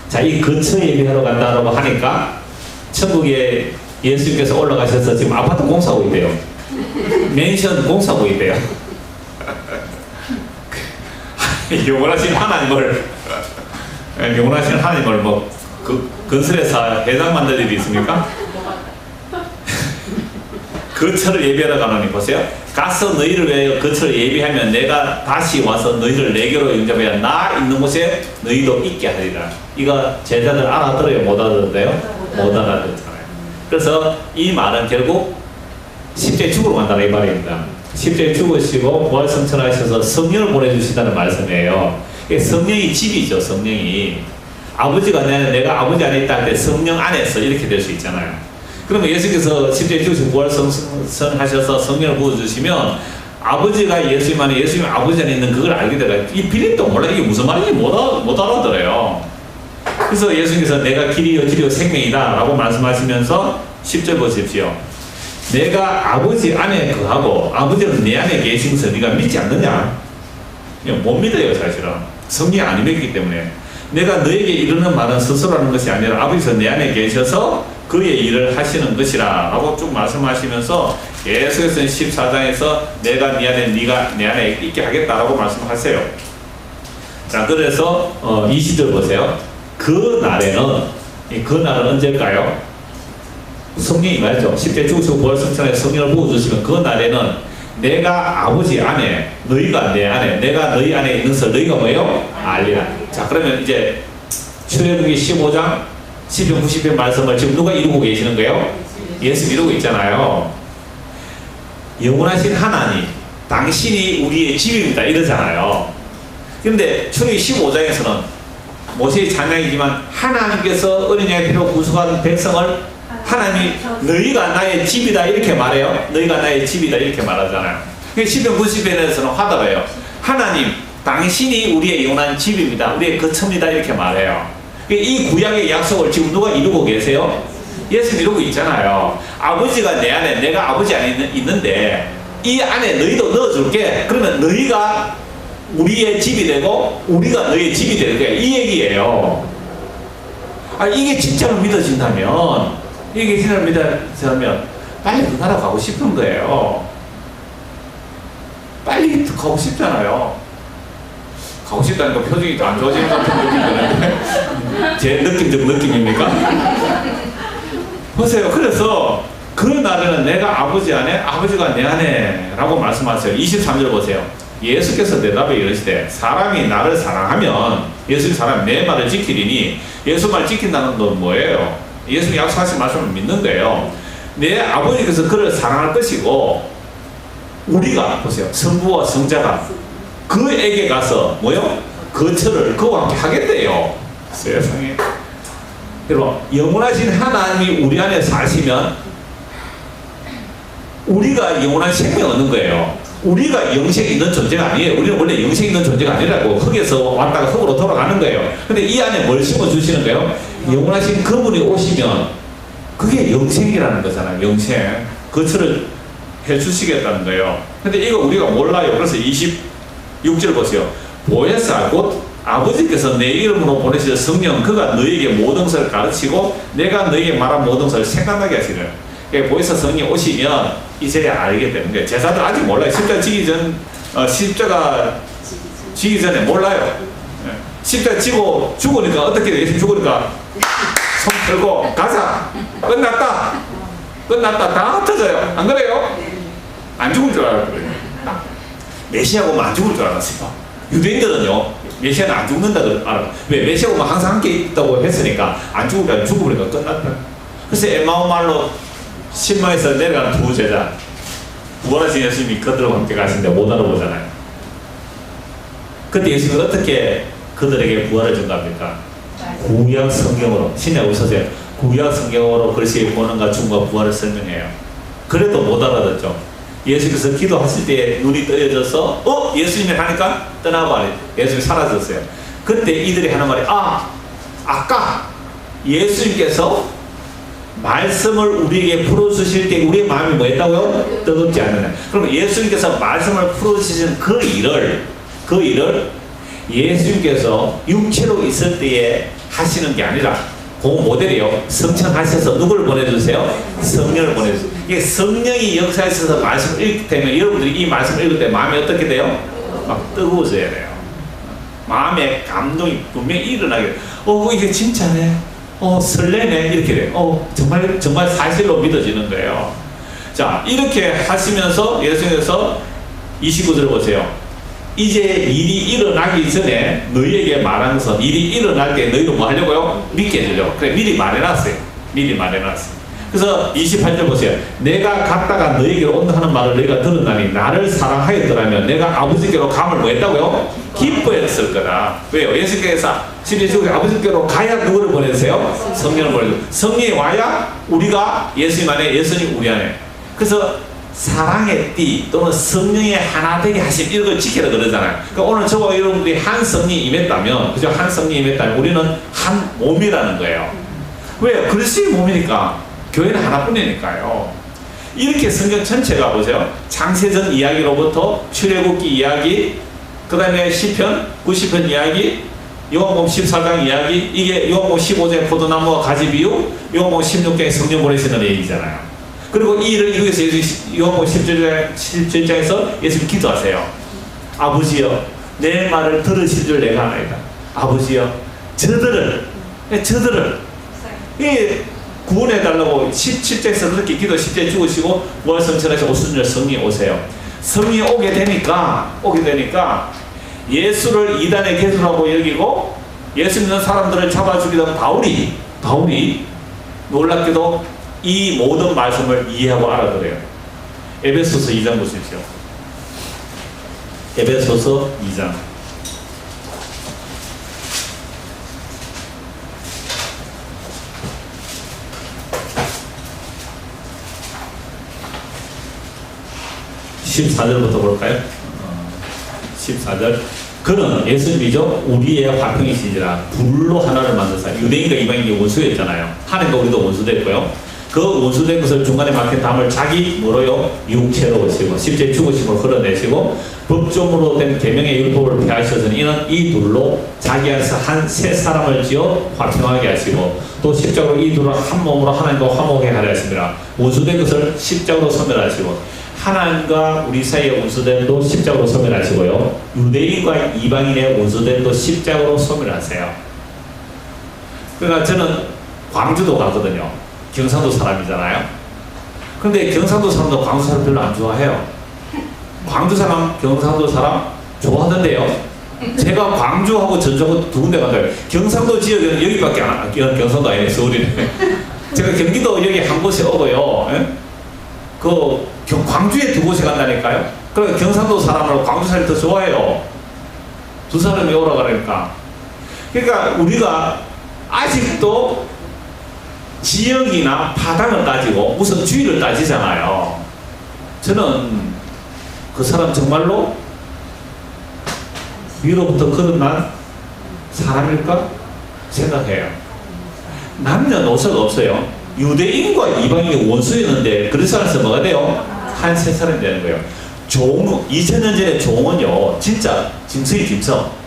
자, 이 거처 예비하러 간다고 하니까 천국에 예수님께서 올라가셔서 지금 아파트 공사하고 있대요. 맨션 공사하고 있대요. 영원하신 하나님을 건설회사 회장 만들 일이 있습니까? 거처를 예비하러 가노니. 보세요. 가서 너희를 위하여 거처를 예비하면 내가 다시 와서 너희를 내게로 영접해야 나 있는 곳에 너희도 있게 하리라. 이거 제자들 알아들어요? 못 알아듣어요? 못 알아듣잖아요. 그래서 이 말은 결국 십자에 죽으러 간다는 이 말입니다. 십자에 죽으시고 부활성천하셔서 성령을 보내주신다는 말씀이에요. 성령이 집이죠. 성령이. 아버지가 내 안에, 내가 아버지 안에 있다 할 때 성령 안에서 이렇게 될 수 있잖아요. 그러면 예수께서 십자가에 죽으시고 부활하셔서 성령을 부어주시면 아버지가 예수님 안에, 예수님 아버지 안에 있는 그걸 알게 되라. 이 비린도 몰라. 이게 무슨 말인지 못 알아들어요. 그래서 예수님께서 내가 길이요 진리요 생명이다 라고 말씀하시면서 10절 보십시오. 내가 아버지 안에 거하고 아버지는 내 안에 계시면서 네가 믿지 않느냐? 못 믿어요. 사실은 성경이 안 믿기 때문에. 내가 너에게 이르는 말은 스스로 하는 것이 아니라 아버지께서 내 안에 계셔서 그의 일을 하시는 것이라 라고 쭉 말씀하시면서 계속해서 14장에서 내가 네 안에 네가 내 안에 있게 하겠다라고 말씀하세요. 자, 그래서 20절 보세요. 그 날은 언제일까요? 성령이 말이죠. 10대 죽으시고 부활승천에 성령을 부어주시면 그 날에는 내가 아버지 안에, 너희가 내 안에, 내가 너희 안에 있는 것을 너희가 뭐예요? 알리라. 자, 그러면 이제 출애굽기 15장 10편 90편 말씀을 지금 누가 이루고 계시는 거예요? 예수 이루고 있잖아요. 영원하신 하나님, 당신이 우리의 집입니다 이러잖아요. 그런데 출애굽기 15장에서는 모세의 찬양이지만 하나님께서 어린 양의 피로 구속한 백성을 하나님이 너희가 나의 집이다 이렇게 말해요. 너희가 나의 집이다 이렇게 말하잖아요. 10편 90편에서는 화답해요. 하나님, 당신이 우리의 영원한 집입니다. 우리의 거처입니다 이렇게 말해요. 이 구약의 약속을 지금 누가 이루고 계세요? 예수 이루고 있잖아요. 아버지가 내 안에, 내가 아버지 안에 있는데 이 안에 너희도 넣어줄게. 그러면 너희가 우리의 집이 되고 우리가 너희의 집이 되는 거야. 이 얘기예요. 이게 진짜로 믿어진다면, 이게 진짜로 믿어진다면 빨리 그 나라 가고 싶은 거예요. 빨리 가고 싶잖아요. 가고 싶다니까 표정이 안 좋아지는 것 같은 느낌이 드는데 제 느낌적 느낌입니까? 보세요. 그래서 그 날에는 내가 아버지 안에, 아버지가 내 안에 라고 말씀하세요. 23절 보세요. 예수께서 대답에 이르시되 사람이 나를 사랑하면 예수의 사람이 내 말을 지키리니, 예수 말 지킨다는 건 뭐예요? 예수님 약속하신 말씀을 믿는 거예요. 내 아버지께서 그를 사랑할 것이고 우리가 보세요. 성부와 성자가 그에게 가서 뭐요? 거처를 그와 함께 하겠대요. 세상에. 여러분, 영원하신 하나님이 우리 안에 사시면 우리가 영원한 생명 얻는 거예요. 우리가 영생이 있는 존재가 아니에요. 우리는 원래 영생이 있는 존재가 아니라고. 흙에서 왔다가 흙으로 돌아가는 거예요. 근데 이 안에 뭘 심어주시는 거예요? 영원하신 그분이 오시면 그게 영생이라는 거잖아요. 영생. 거처를 해주시겠다는 거예요. 근데 이거 우리가 몰라요. 그래서 26절 보세요. 보혜사 곧 아버지께서 내 이름으로 보내실 성령 그가 너희에게 모든 것을 가르치고 내가 너희에게 말한 모든 것을 생각나게 하시는. 보혜사 성령이 오시면 이제야 알게 되는 거예요. 제사들 아직 몰라요. 십자가 지기 전에 몰라요. 십자가 지고 죽으니까 어떻게 돼? 예수 죽으니까 손 들고 가자. 끝났다. 다 흩어져요. 안 그래요? 안 죽을 줄 알았거든요. 메시아가 오면 안 죽을 줄 알았어요. 유대인들은요, 메시아는 안 죽는다 알아. 왜? 메시아가 오면 항상 함께 있다고 했으니까 안 죽으니까 끝났다. 그래서 엠마오 말로 신마에서 내려가는 두 제자, 부활하신 예수님이 그들과 함께 가시는데 못 알아보잖아요. 그때 예수님은 어떻게 그들에게 부활을 준답니까? 구약 성경으로, 신약 오셔서 구약 성경으로 글씨 보는가 중과 부활을 설명해요. 그래도 못 알아듣죠. 예수께서 기도하실 때 눈이 떠여져서 예수님이 하니까 떠나고 예수님이 사라졌어요. 그때 이들이 하는 말이 아까 예수님께서 말씀을 우리에게 풀어주실 때 우리의 마음이 뭐 했다고요? 뜨겁지 않느냐. 그럼 예수님께서 말씀을 풀어주신 그 일을 예수님께서 육체로 있을 때에 하시는 게 아니라 그 모델이요. 성천하셔서 누구를 보내주세요? 성령을 보내주세요. 이게 성령이 역사에서 말씀을 읽기 때문에 여러분들이 이 말씀을 읽을 때 마음이 어떻게 돼요? 막 뜨거워져야 돼요. 마음에 감동이 분명히 일어나게 돼요. 이게 진짜네. 설레네. 이렇게 돼요. 정말 사실로 믿어지는 거예요. 자, 이렇게 하시면서 예수님께서 29절 보세요. 이제 일이 일어나기 전에 너희에게 말한 것은 일이 일어날 때 너희도 뭐 하려고요? 믿게 해주려고. 그래, 미리 말해놨어요. 그래서 28절 보세요. 내가 갔다가 너에게로 온다 하는 말을 너희가 들었나니 나를 사랑하였더라면 내가 아버지께로 감을 뭐 했다고요? 기뻐했을 거다. 왜요? 예수께서 심지어 죽으신 아버지께로 가야 누구를 보내세요? 성령을 보내세요. 성령이 와야 우리가 예수님 안에, 예수님 우리 안에. 그래서 사랑의 띠 또는 성령의 하나 되게 하심 이런 걸 지켜라 그러잖아요. 그러니까 오늘 저와 여러분들이 한 성령이 임했다면, 그죠? 한 성령이 임했다면 우리는 한 몸이라는 거예요. 왜요? 그리스도의 몸이니까. 교회는 하나뿐이니까요. 이렇게 성경 전체가 보세요. 창세전 이야기로부터 출애굽기 이야기, 그 다음에 시편 90편 이야기, 요한복음 14장 이야기, 이게 요한복음 15장의 포도나무와 가지 비유, 요한복음 16장의 성령 보내시는 얘기잖아요. 그리고 이 일을 이루기 위해서 요한복음 17장에서 예수님 기도하세요. 아버지여, 내 말을 들으실 줄 내가 아나이다. 아버지여, 저들을 구원해달라고 17절에서 그렇게 기도 10절 죽으시고 부활성천하시고 오순절 성령이 오세요. 성령이 오게 되니까 예수를 이단의 개수라고 여기고 예수 믿는 사람들을 잡아 죽이던 바울이 놀랍게도 이 모든 말씀을 이해하고 알아들어요. 에베소서 2장 보십시오. 에베소서 2장 14절부터 볼까요? 14절. 그는 예수님이죠. 우리의 화평이시니라. 불로 하나를 만드사. 유대인과 이방인이 원수였잖아요. 하나님과 우리도 원수됐고요. 그 원수된 것을 중간에 막힌 담을 자기 뭐로요? 육체로 오시고 실제 죽으심을 흘러내시고 법조문으로 된 계명의 율법을 폐하셨으니 이는 이 둘로 자기 안에서 한 새 사람을 지어 화평하게 하시고 또 십자가로 이 둘을 한 몸으로 하나님과 화목하게 하려 하십니다. 원수된 것을 십자가로 소멸하시고 하나님과 우리 사이의 원수됨도 십자가로 소멸하시고요. 유대인과 이방인의 원수됨도 십자가로 소멸하세요. 그러니까 저는 광주도 가거든요. 경상도 사람이잖아요. 근데 경상도 사람도 광주 사람 별로 안 좋아해요. 광주 사람, 경상도 사람 좋아하던데요. 제가 광주하고 전주하고 두 군데 간다요. 경상도 지역에는 여기밖에 안, 경상도 아니에요. 서울이네. 제가 경기도 여기 한 곳에 오고요. 광주에 두 곳에 간다니까요. 그러니까 경상도 사람으로 광주 사람이 더 좋아해요. 두 사람이 오라 그러니까. 그러니까 우리가 아직도 지역이나 파당을 따지고 무슨 주의를 따지잖아요. 저는 그 사람 정말로 위로부터 거듭난 사람일까 생각해요. 남녀노소가 없어요. 유대인과 이방인이 원수였는데 그래서 안에서 뭐가 돼요? 한 세 사람이 되는 거예요. 2000년 전에 종은요 진짜 짐승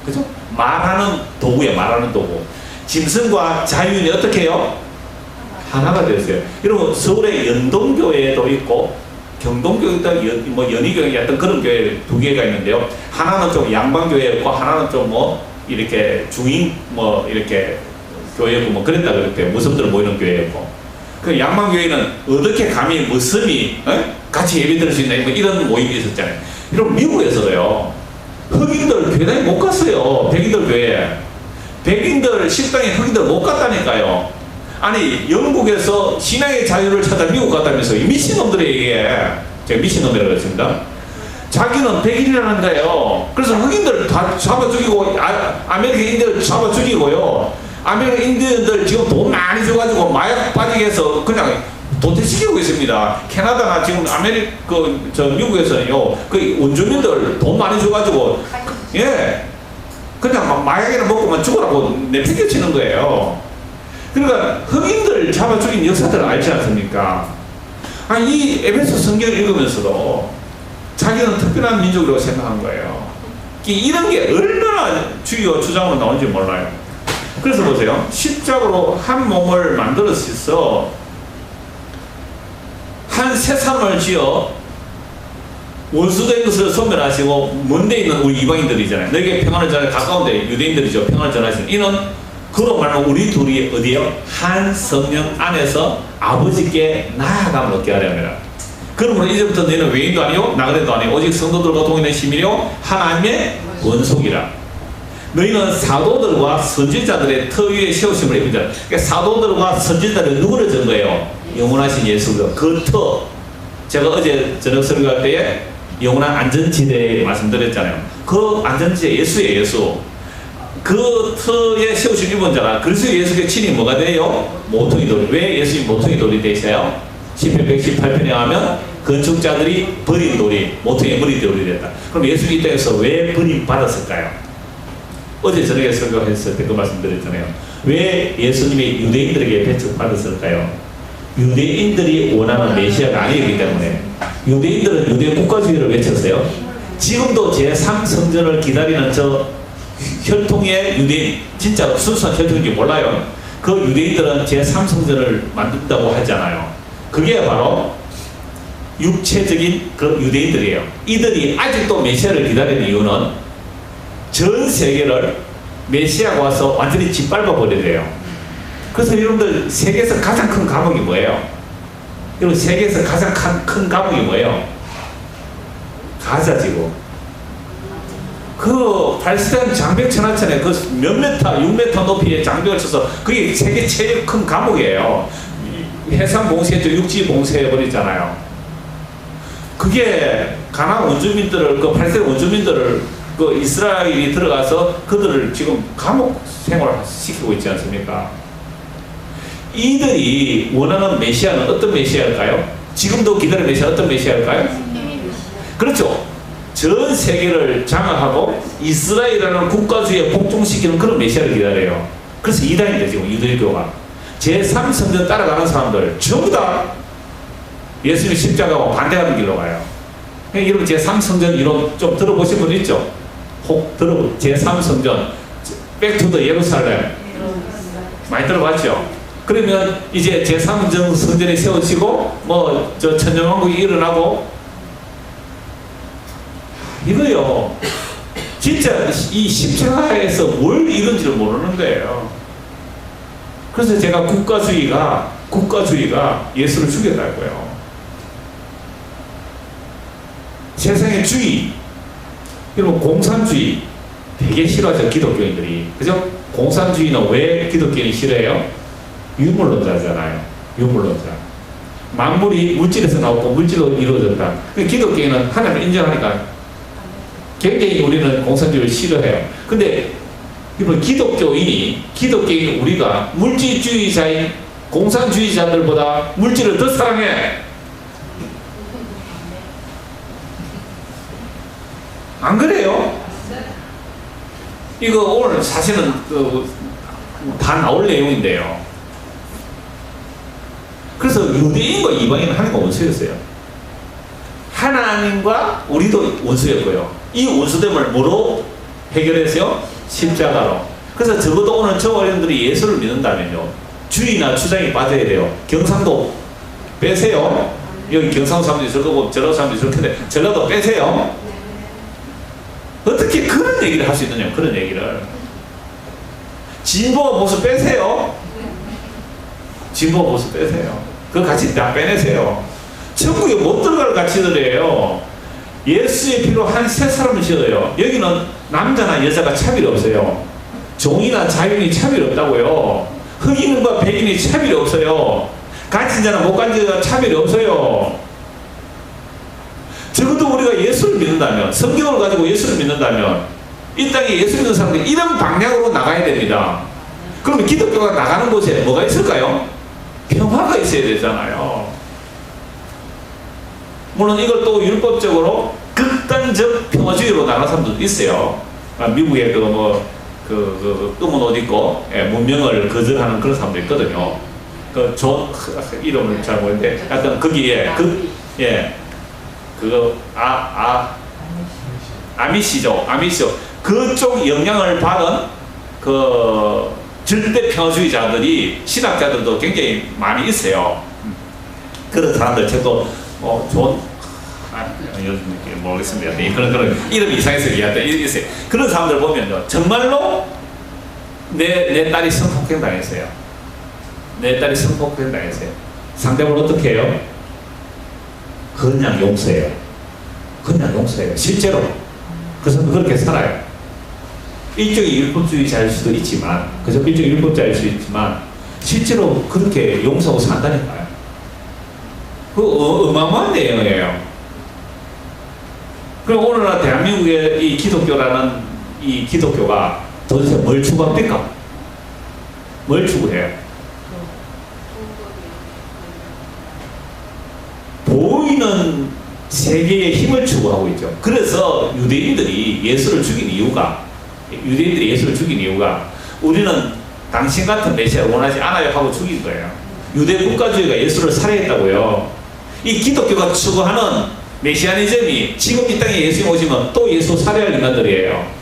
그죠? 말하는 도구예요. 말하는 도구. 짐승과 자유인이 어떻게 해요? 하나가 되었어요. 여러분 서울에 연동교회도 있고 경동교회도 뭐 연희교회 같은 그런 교회 두 개가 있는데요. 하나는 좀 양방교회였고 하나는 좀 뭐 이렇게 중인 뭐 이렇게 교회였고 뭐 그랬다 그랬대요. 무슬림들 모이는 교회였고. 그 양방교회는 어떻게 감히 무슬림이 같이 예배 드릴 수 있나 뭐 이런 모임이 있었잖아요. 이런 미국에서도요. 흑인들 교회당에 못 갔어요. 백인들 교회. 백인들 식당에 흑인들 못 갔다니까요. 아니 영국에서 신앙의 자유를 찾아 미국 갔다면서 이 미친놈들에게 제가 미친놈이라고 했습니다. 자기는 백인이라는 거예요. 그래서 흑인들 다 잡아 죽이고 아메리카 인디언들 잡아 죽이고요. 아메리카 인디언들 지금 돈 많이 줘가지고 마약 빠지게 해서 그냥 도태시키고 있습니다. 캐나다나 지금 미국에서는요 그 원주민들 돈 많이 줘가지고 그냥 막 마약이나 먹고만 죽으라고 내팽개치는 거예요. 그러니까 흑인들 잡아 죽인 역사들을 알지 않습니까? 이 에베소 성경을 읽으면서도 자기는 특별한 민족이라고 생각한 거예요. 이런 게 얼마나 주요 주장으로 나온지 몰라요. 그래서 보세요. 십자가로 한 몸을 만들어서 한 새 사람을 지어 원수된 것을 소멸하시고 먼데 있는 우리 이방인들이잖아요. 너에게 평안을 전하여 가까운데 유대인들이죠. 평안을 전하시는 이는 그로 말하면 우리 둘이 어디에요? 한 성령 안에서 아버지께 나아감을 얻게 하려 합니다. 그러므로 이제부터 너희는 외인도 아니요 나그네도 아니요 오직 성도들과 동행하는 시민이요 하나님의 원속이라. 너희는 사도들과 선지자들의 터 위에 세우심을 입은 자. 그러니까 사도들과 선지자들은 누구를 전 거예요? 영원하신 예수 그 터. 제가 어제 저녁 설교할 때에 영원한 안전지대 말씀드렸잖아요. 그 안전지대 예수예요. 예수. 그 터에 세우신 일본자가 그리스도 예수의 친히 뭐가 돼요? 모퉁이 돌이. 왜 예수님 모퉁이 돌이 되셔요? 10편 118편에 하면 건축자들이 버린 돌이 모퉁이 버린 돌이 됐다. 그럼 예수님 이 땅에서 왜 버림 받았을까요? 어제 저녁에 설교했을 때 그 말씀드렸잖아요. 왜 예수님이 유대인들에게 배척받았을까요? 유대인들이 원하는 메시아가 아니기 때문에. 유대인들은 유대 국가주의를 외쳤어요. 지금도 제3성전을 기다리는 저 혈통의 유대인, 진짜 순수한 혈통인지 몰라요. 그 유대인들은 제3성전을 만든다고 하잖아요. 그게 바로 육체적인 그 유대인들이에요. 이들이 아직도 메시아를 기다리는 이유는 전 세계를 메시아가 와서 완전히 짓밟아 버리래요. 그래서 여러분들 세계에서 가장 큰 감옥이 뭐예요? 여러분 세계에서 가장 큰 감옥이 뭐예요? 가자지구. 그 팔레스타인 장벽 천하천에 그 몇 메타, 6m 높이의 장벽을 쳐서 그게 세계 제일 큰 감옥이에요. 해상 봉쇄했죠. 육지 봉쇄해버리잖아요. 그게 가나안 원주민들을, 그 팔레스타인 원주민들을 그 이스라엘이 들어가서 그들을 지금 감옥 생활을 시키고 있지 않습니까? 이들이 원하는 메시아는 어떤 메시아일까요? 지금도 기다리는 메시아 어떤 메시아일까요? 그렇죠. 전 세계를 장악하고 이스라엘이라는 국가주의에 복종시키는 그런 메시아를 기다려요. 그래서 이단인데 지금 유대교가 제3성전 따라가는 사람들 전부 다 예수님 십자가와 반대하는 길로 가요. 여러분 제3성전 이론 좀 들어보신 분 있죠? 혹 제3성전 백투더 예루살렘 많이 들어봤죠? 그러면 이제 제3정 성전이 세워지고 뭐 저 천정왕국이 일어나고 이거요. 진짜 이 십자가에서 뭘 이룬지를 모르는 거예요. 그래서 제가 국가주의가 예수를 죽였다고요. 세상의 주의, 여러분 공산주의 되게 싫어하죠. 기독교인들이. 그죠? 공산주의는 왜 기독교인이 싫어해요? 유물론자잖아요. 유물론자. 만물이 물질에서 나오고 물질로 이루어졌다. 기독교인은 하나님을 인정하니까 굉장히 우리는 공산주의를 싫어해요. 근데 이번 기독교인 우리가 물질주의자인 공산주의자들보다 물질을 더 사랑해. 안 그래요? 이거 오늘 사실은 다 나올 내용인데요. 그래서 유대인과 이방인은 하나님과 원수였어요. 하나님과 우리도 원수였고요. 이 원수됨을 뭐로 해결했어요? 십자가로. 그래서 적어도 오늘 저 어린들이 예수를 믿는다면요, 주의나 주장이 빠져야 돼요. 경상도 빼세요. 여기 경상도 사람들이 있을 거고 전라도 사람들이 있을 텐데 전라도 빼세요. 어떻게 그런 얘기를 할 수 있느냐, 그런 얘기를. 진보와 보수 빼세요. 진보와 보수 빼세요. 그 가치 다 빼내세요. 천국에 못 들어갈 가치들이에요. 예수의 피로 한 세 사람을 지어요. 여기는 남자나 여자가 차별이 없어요. 종이나 자유인이 차별이 없다고요. 흑인과 백인이 차별이 없어요. 가진 자나 못 가진 자나 차별이 없어요. 적어도 우리가 예수를 믿는다면, 성경을 가지고 예수를 믿는다면 이 땅에 예수 믿는 사람들이 이런 방향으로 나가야 됩니다. 그러면 기독교가 나가는 곳에 뭐가 있을까요? 평화가 있어야 되잖아요. 물론 이걸 또 율법적으로 극단적 평화주의로 나가는 사람들도 있어요. 미국에 똥은 옷 입고 문명을 거절하는 그런 사람도 있거든요. 이름을 잘 모르는데 약간 거기에 아미시죠. 그쪽 영향을 받은 그 절대 평화주의자들이, 신학자들도 굉장히 많이 있어요. 그런 사람들 책도 모르겠습니다. 그런 이름 이상해서 얘기할 있어요. 그런 사람들 보면요, 정말로 내 딸이 성폭행 당했어요. 내 딸이 성폭행 당했어요. 상대방을 어떻게 해요? 그냥 용서해요. 그냥 용서해요. 실제로 그 사람은 그렇게 살아요. 일종의 율법주의자일 수도 있지만, 그래서 일종의 율법자일 수 있지만 실제로 그렇게 용서하고 산다니까요. 그 어마어마한 내용이에요. 그럼 오늘날 대한민국의 이 기독교라는 이 기독교가 도대체 뭘 추구합니까? 뭘 추구해요? 보이는 세계의 힘을 추구하고 있죠. 그래서 유대인들이 예수를 죽인 이유가 우리는 당신 같은 메시아를 원하지 않아요 하고 죽인 거예요. 유대 국가주의가 예수를 살해했다고요. 이 기독교가 추구하는 메시아니즘이 지금 이 땅에 예수님 오시면 또 예수 살해할 인간들이에요.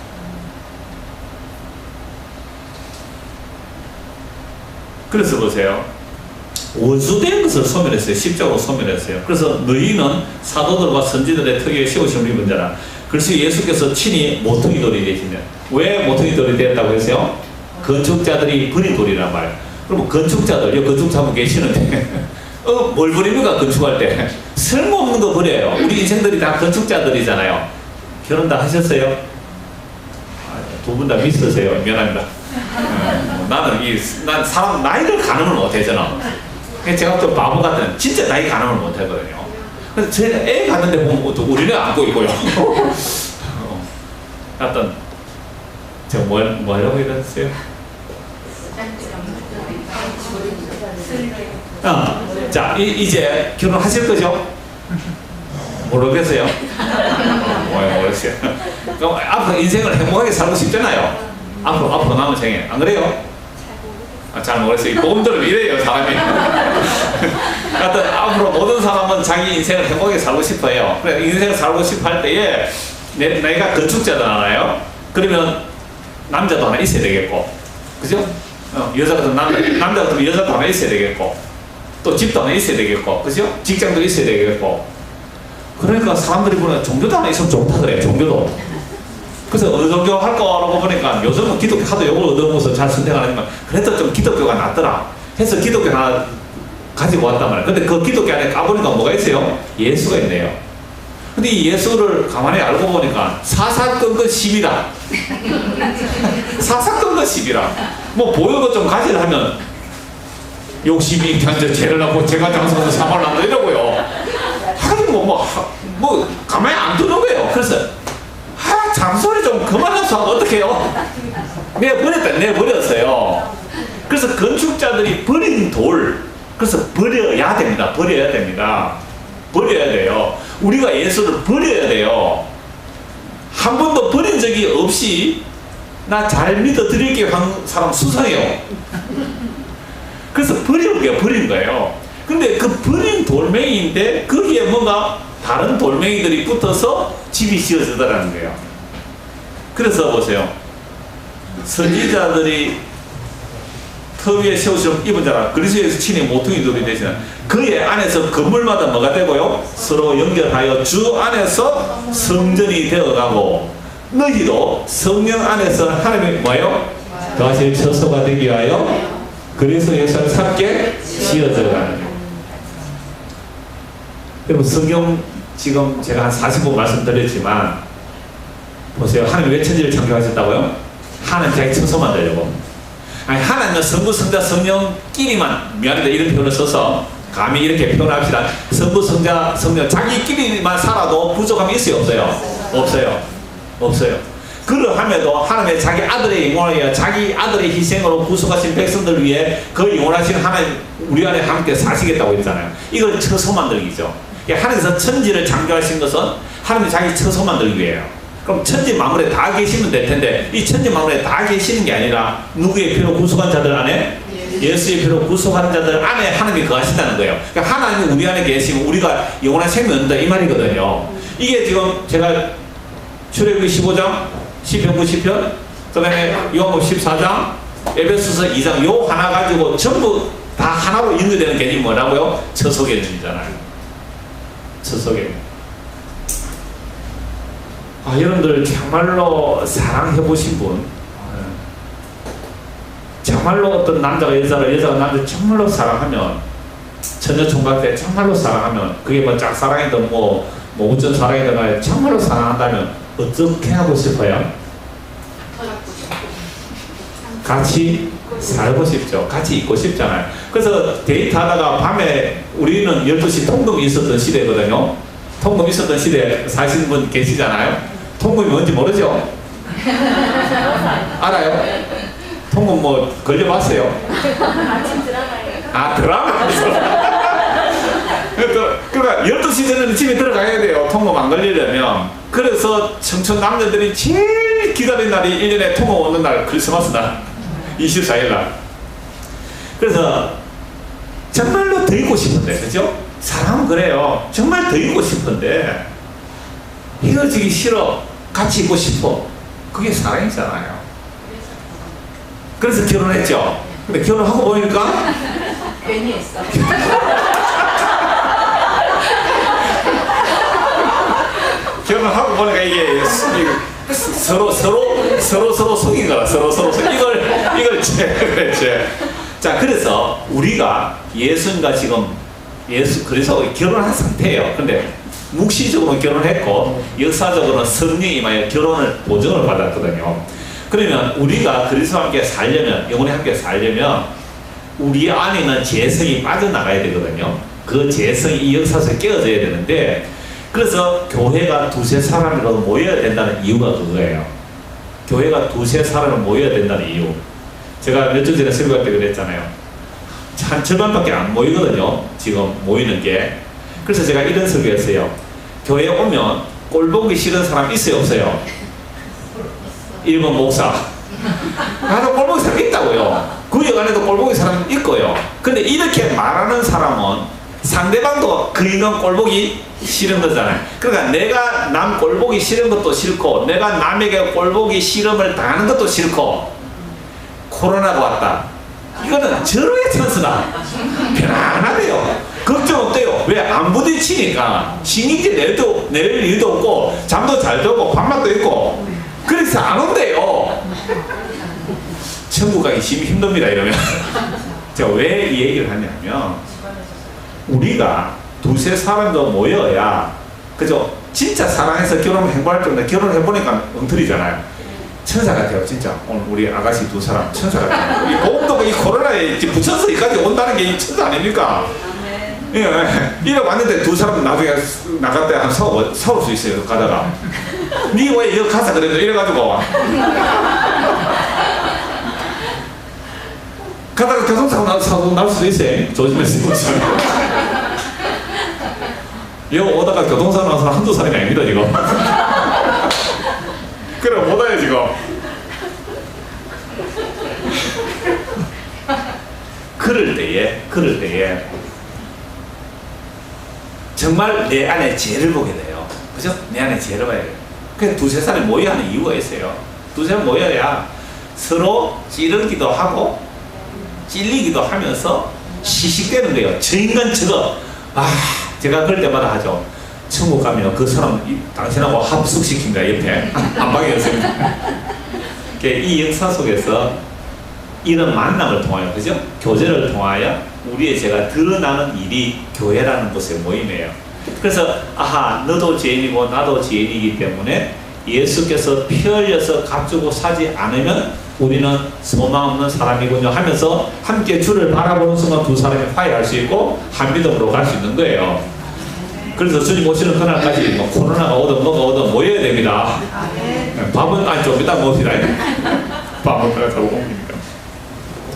그래서 보세요. 원수된 것을 소멸했어요. 십자가로 소멸했어요. 그래서 너희는 사도들과 선지들의 특유의 세우심을 입은 자라. 그래서 예수께서 친히 모퉁이 돌이 되시면, 왜 모퉁이 돌이 되었다고 했어요? 건축자들이 버린 돌이란 말. 그럼 건축자들, 건축자 분 계시는데 뭘 버립니까? 건축할 때 쓸모없는 거 버려요. 우리 인생들이 다 건축자들이잖아요. 결혼 다 하셨어요? 두 분 다 미스세요. 미안합니다. 난 사람 나이를 가늠을 못하잖아. 제가 좀 바보 같은, 진짜 나이 가늠을 못하거든요. 그래서 제가 애 갔는데 보면 또 우리는 안고 있고요. 하여튼 제가 뭐 하려고 이랬어요? 자, 이제 결혼하실 거죠? 모르겠어요? 모르겠어요. 그럼 앞으로 인생을 행복하게 살고 싶잖아요. 앞으로 남은 생에. 안 그래요? 잘 모르겠어요. 복음 들으면 이래요, 사람이. 하여튼 앞으로 모든 사람은 자기 인생을 행복하게 살고 싶어요. 그래, 인생을 살고 싶어 할 때에 내가 건축자잖아요. 그러면 남자도 하나 있어야 되겠고, 그죠? 여자 같은 남자 같으면 여자도 하나 있어야 되겠고, 또 집도 하나 있어야 되겠고, 그죠? 직장도 있어야 되겠고. 그러니까 사람들이 보면 종교도 하나 있으면 좋다 그래요. 종교도. 그래서 어느 종교 할 거라고 보니까 요즘은 기독교 하도 욕을 얻어먹어서 잘 선택 안 하지만 그래도 좀 기독교가 낫더라 해서 기독교 하나 가지고 왔단 말이에요. 근데 그 기독교 안에 까보니까 뭐가 있어요? 예수가 있네요. 근데 이 예수를 가만히 알고 보니까 사사건건 10이라. 사사건건 10이라. 뭐 보이는 것 좀 가지려 하면 욕심이 견제 죄를 하고 제가 장사해서 사망을 한다 이러고요. 하긴 뭐 가만히 안 두는 거예요. 그래서 잔소리 좀 그만해서 하면 어떡해요? 내버렸어요. 그래서 건축자들이 버린 돌, 그래서 버려야 됩니다. 버려야 돼요. 우리가 예수를 버려야 돼요. 한 번도 버린 적이 없이 나 잘 믿어드릴게요 한 사람 수상해요. 그래서 버린 거예요. 근데 그 버린 돌멩이인데 거기에 뭔가 다른 돌멩이들이 붙어서 집이 지어지더라는 거예요. 그래서 보세요. 선지자들이 터 위에 세우시면 입은 자라. 그리스도에서 친히 모퉁이 돌이 되시는 그의 안에서 건물마다 뭐가 되고요? 서로 연결하여 주 안에서 성전이 되어가고 너희도 성령 안에서 하나님이 뭐예요? 더하실 처소가 되기 위하여 그리스도 예수를 함께 지어져가는 거예요. 여러분 성경 지금 제가 한 40번 말씀드렸지만 보세요. 하나님 왜 천지를 창조하셨다고요? 하나님 자기 처소 만들려고. 아니 하나님은 성부, 성자, 성령끼리만 미안합니다 이런 표현을 써서 감히 이렇게 표현합시다. 성부, 성자, 성령 자기끼리만 살아도 부족함이 있어요? 없어요. 그러함에도 하나님의 자기 아들의 영혼을 위해 자기 아들의 희생으로 구속하신 백성들 위해 그 영원하신 하나님 우리 안에 함께 사시겠다고 했잖아요. 이걸 처소 만들기죠. 하나님께서 천지를 창조하신 것은 하나님 자기 처소 만들기 위해요. 그럼 천지 만물에 다 계시면 될 텐데 이 천지 만물에 다 계시는 게 아니라 누구의 피로 구속한 자들 안에? 예수의 피로 구속한 자들 안에 하나님이 거하신다는 거예요. 그러니까 하나님이 우리 안에 계시면 우리가 영원한 생명이 얻는다 이 말이거든요. 이게 지금 제가 출애굽기 15장, 시편 90편, 그 다음에 요한복음 14장, 에베소서 2장 요 하나 가지고 전부 다 하나로 연결되는 개념이 뭐라고요? 처소 개념이잖아요. 처소 개념. 여러분들 정말로 사랑해보신 분, 정말로 어떤 남자가 여자를, 여자가 남자를 정말로 사랑하면, 처녀총각 때 정말로 사랑하면, 그게 뭐 짝사랑이든 뭐 우전 사랑이든 간에 정말로 사랑한다면 어떻게 하고 싶어요? 같이 살고 싶죠. 같이 있고 싶잖아요. 그래서 데이트하다가 밤에 우리는 12시 통금이 있었던 시대거든요. 통금 있었던 시대에 사시는 분 계시잖아요. 통금이 뭔지 모르죠? 알아요? 통금 뭐 걸려봤어요?
아침 드라마예요.
아, 드라마? 그러니까 12시 전에는 집에 들어가야 돼요. 통금 안 걸리려면. 그래서 청춘 남녀들이 제일 기다린 날이 1년에 통금 오는 날, 크리스마스 날. 24일 날. 그래서 정말로 더 있고 싶은데, 그죠? 사람은 그래요. 정말 더 있고 싶은데 헤어지기 싫어. 같이 있고 싶어. 그게 사랑이잖아요. 그래서 결혼했죠. 근데 결혼하고 보니까
괜히 했어.
결혼하고 보니까 이게 서로 속인 거라. 서로 이걸 자, 그래서 우리가 예수님과 지금 그래서 결혼한 상태예요. 근데 묵시적으로 결혼했고 역사적으로는 성령이 임하여 결혼을 보증을 받았거든요. 그러면 우리가 그리스도와 함께 살려면, 영원히 함께 살려면 우리 안에 있는 재성이 빠져나가야 되거든요. 그 재성이 이 역사 속에 깨어져야 되는데, 그래서 교회가 두세 사람이라도 모여야 된다는 이유가 그거예요. 교회가 두세 사람을 모여야 된다는 이유. 제가 몇 주 전에 설교할 때 그랬잖아요. 한 절반밖에 안 모이거든요. 지금 모이는 게. 그래서 제가 이런 설교했어요. 교회에 오면 꼴보기 싫은 사람 있어요, 없어요? 1번 목사. 나도 꼴보기 사람 있다고요. 구역 안에도 꼴보기 사람 있고요. 근데 이렇게 말하는 사람은 상대방도 그 인간 꼴보기 싫은 거잖아요. 그러니까 내가 남 꼴보기 싫은 것도 싫고, 내가 남에게 꼴보기 싫음을 당하는 것도 싫고, 코로나가 왔다. 이거는 절호의 찬스다. 편안하대요. 걱정 없대요. 왜? 안 부딪히니까. 신경질 낼 일도 없고, 잠도 잘 자고, 밥맛도 있고. 그래서 안 온대요. 천국 가기 힘듭니다, 이러면. 제가 왜 이 얘기를 하냐면, 우리가 두세 사람도 모여야, 그죠? 진짜 사랑해서 결혼을 행복할 텐데, 결혼해보니까 엉터리잖아요. 천사 같아요, 진짜. 오늘 우리 아가씨 두 사람 천사 같아요. 이 보험도 이 코로나에 붙여서 여기까지 온다는 게 천사 아닙니까? 예, 이래 왔는데 두 사람 나중에 나갈 때 한 싸울 수 있어요, 가다가. 니 왜 여기 가서 그랬어? 이래가지고. 가다가 교통사고 날 수도 있어요. 조심해서. 여기 오다가 교통사고 나서 한두 사람이 아닙니다, 지금. 그래, 못 와요, 지금. 그럴 때에 정말 내 안에 죄를 보게 돼요. 그죠? 내 안에 죄를 봐야 돼요. 그래서 두세 사람이 모여야 하는 이유가 있어요. 두세 사람이 모여야 서로 찌르기도 하고 찔리기도 하면서 시식되는 거예요. 저 인간 저거. 제가 그럴 때마다 하죠. 천국 가면 그 사람 당신하고 합숙시킨다, 옆에 안방이었습니다. 이 역사 속에서 이런 만남을 통하여, 그죠? 교제를 통하여 우리의 죄가 드러나는 일이 교회라는 곳의 모임이에요. 그래서 너도 죄인이고 나도 죄인이기 때문에 예수께서 피 흘려서 값주고 사지 않으면 우리는 소망 없는 사람이군요 하면서 함께 주를 바라보는 순간 두 사람이 화해할 수 있고 한 믿음으로 갈 수 있는 거예요. 그래서 주님 오시는 그날까지 코로나가 오든 뭐가 오든 모여야 됩니다. 밥은 좀 이따 먹읍시다. 밥은 그냥 잘 먹습니다.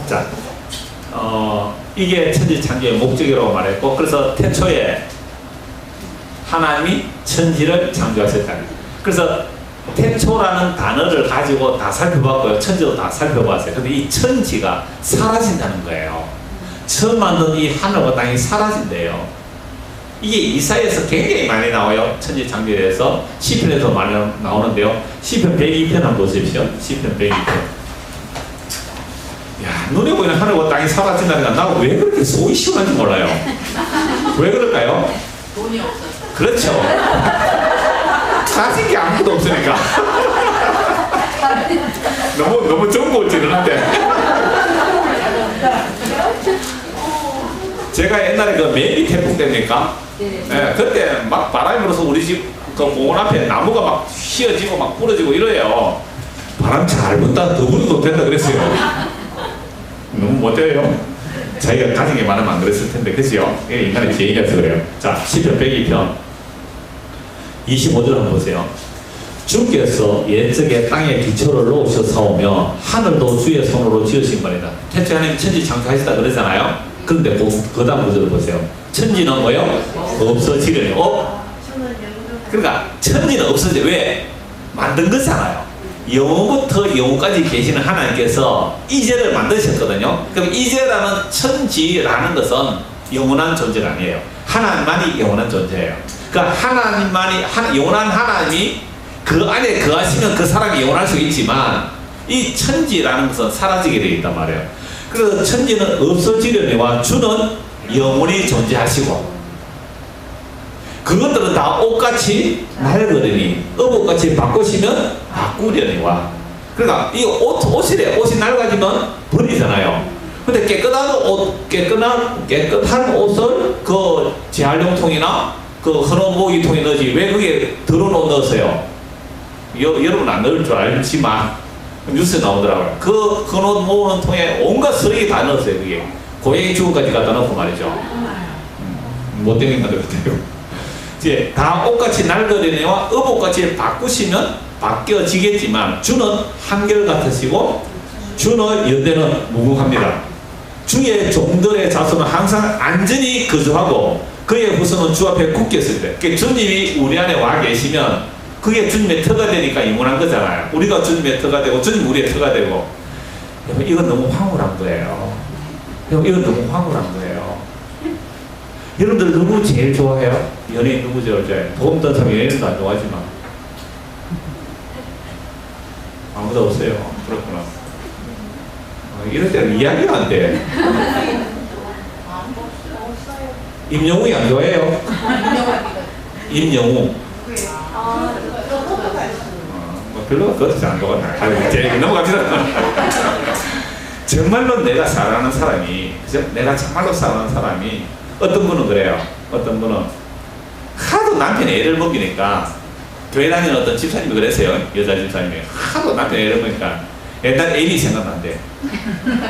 자, 이게 천지창조의 목적이라고 말했고, 그래서 태초에 하나님이 천지를 창조하셨다. 그래서 태초라는 단어를 가지고 다 살펴봤고요. 천지도 다 살펴봤어요. 근데 이 천지가 사라진다는 거예요. 처음 만든 이 하늘과 땅이 사라진대요. 이게 이사야에서 굉장히 많이 나와요. 천지 창조에 대해서. 시편에서 많이 나오는데요. 시편 102편 한번 보십시오. 시편 102편. 눈에 보이는 하늘과 땅이 사라진다는 건 나는 왜 그렇게 속이 시원한지 몰라요. 왜 그럴까요?
돈이 없어서.
그렇죠. 가진 게 아무것도 없으니까. 너무 정보를 찌르는데. 제가 옛날에 그 매미 태풍 때입니까? 네, 그때 막 바람이 불어서 우리 집 그 공원 앞에 나무가 막 휘어지고 막 부러지고 이래요. 바람 잘 분다 더 불어도 된다 그랬어요. 너무 못돼요. 자기가 가진 게 많으면 안 그랬을 텐데, 그죠? 이게 인간의 죄인이라서 그래요. 자, 10편 102편 25절 한번 보세요. 주께서 옛적에 땅에 기초를 놓으셔서오며 하늘도 주의 손으로 지으신 거니다. 태초에 하나님 천지 창조하시다 그러잖아요. 그런데 그 다음 구절을 보세요. 천지는 뭐요? 없어지려니. 그러니까 천지는 없어져. 왜? 만든 거잖아요. 영원부터 영원까지 계시는 하나님께서 이제를 만드셨거든요. 그럼 이제라는 천지라는 것은 영원한 존재가 아니에요. 하나님만이 영원한 존재예요. 그러니까 하나님만이 영원한 하나님이 그 안에 거하시면 그 사람이 영원할 수 있지만 이 천지라는 것은 사라지게 되어 있단 말이에요. 그래서 천지는 없어지려니와 주는 영원히 존재하시고 그것들은 다 옷같이 낡으려니 어복같이 바꾸시면 바꾸려니와. 그러니까 이 옷이래. 옷이 낡아지면 버리잖아요. 근데 깨끗한 옷을 그 재활용통이나 그 헌옷 모기통에 넣지 왜 그게 더러운 옷 넣으세요? 여러분 안 넣을 줄 알지만 뉴스에 나오더라고요. 그 헌옷 모으는 통에 온갖 쓰레기 다 넣었어요. 그게 고양이 죽음까지 갖다 넣고 말이죠. 못된 인간들 같아요. 이제 다 옷같이 낡으려니와 의복같이 바꾸시면 바뀌어지겠지만 주는 한결같으시고 주는 연대는 무궁합니다. 주의 종들의 자손은 항상 안전히 거주하고 그의 후손은 주 앞에 굳게 있을 때. 그러니까 주님이 우리 안에 와 계시면 그게 주님의 터가 되니까 임원한 거잖아요. 우리가 주님의 터가 되고 주님 우리의 터가 되고. 여러분 이건 너무 황홀한 거예요. 여러분 이건 너무 황홀한 거예요. 여러분들 누구 제일 좋아해요? 연예인 누구 제일 좋아해요? 도움 던 사람 연예인도 안 좋아하지만 아무도 없어요. 그렇구나. 이럴 때는 이야기가 안 돼. 임영웅이 안 좋아해요? 임영웅. 별로 그것도 안 좋아하나. 이제 넘어갑시다. 정말로 내가 사랑하는 사람이, 내가 정말로 사랑하는 사람이 어떤 분은 그래요. 어떤 분은 하도 남편이 애를 먹이니까 교회 다니는 어떤 집사님이 그랬어요. 여자 집사님이 하도 남편이 애를 먹이니까 옛날 애인이 생각난대.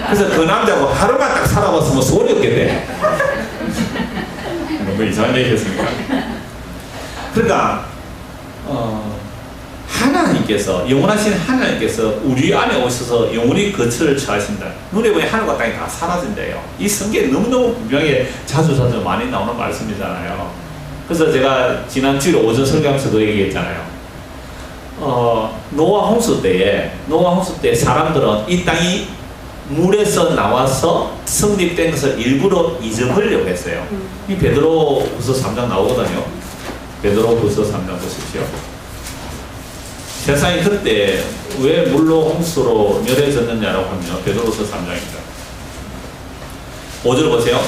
그래서 그 남자하고 하루만 딱 살아봤으면 소원이 없겠대. 뭐 이상한 얘기했습니까? 그러니까 하나님께서 영원하신 하나님께서 우리 안에 오셔서 영원히 거처를 처하신다. 눈에 보니 하늘과 땅이 다 사라진대요. 이 성경에 너무너무 분명히 자주 많이 나오는 말씀이잖아요. 그래서 제가 지난 주일에 오전 설교하면서 그 얘기했잖아요. 노아 홍수 때에 사람들은 이 땅이 물에서 나와서 성립된 것을 일부러 잊어버리려고 했어요. 이 베드로후서 3장 나오거든요. 베드로후서 3장 보십시오. 세상이 그때 왜 물로 홍수로 멸해졌느냐라고 하면 베드로후서 3장입니다. 5절 보세요.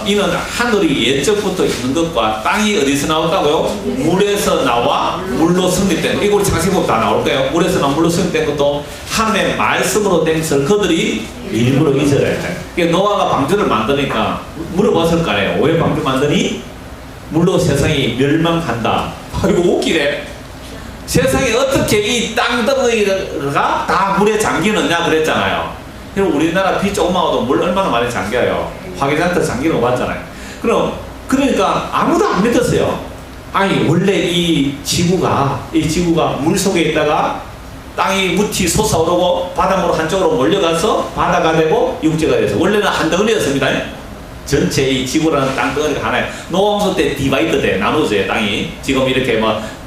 이는 하늘이 옛적부터 있는 것과 땅이 어디서 나왔다고요? 물에서 나와 물로 성립된 것. 이걸 창세기 보면 다 나올까요? 물에서 나와 물로 성립된 것도 하나님의 말씀으로 된 것을 그들이 일부러 잊어야 했다. 그러니까 노아가 방주를 만드니까 물어봤을 거 아니에요. 왜 방주 만드니? 물로 세상이 멸망한다. 이거 웃기네. 세상에 어떻게 이 땅덩어리가 다 물에 잠기느냐 그랬잖아요. 그럼 우리나라 비 조금만 와도 물 얼마나 많이 잠겨요. 화개장터 잠기는 거 봤잖아요. 그러니까 아무도 안 믿었어요. 아니 원래 이 지구가 물 속에 있다가 땅이 무티 솟아오르고 바닷물 한쪽으로 몰려가서 바다가 되고 육지가 돼서 원래는 한 덩어리였습니다. 전체 이 지구라는 땅덩어리가 하나예요. 노아 홍수 때 디바이드 돼 나눠져요. 땅이 지금 이렇게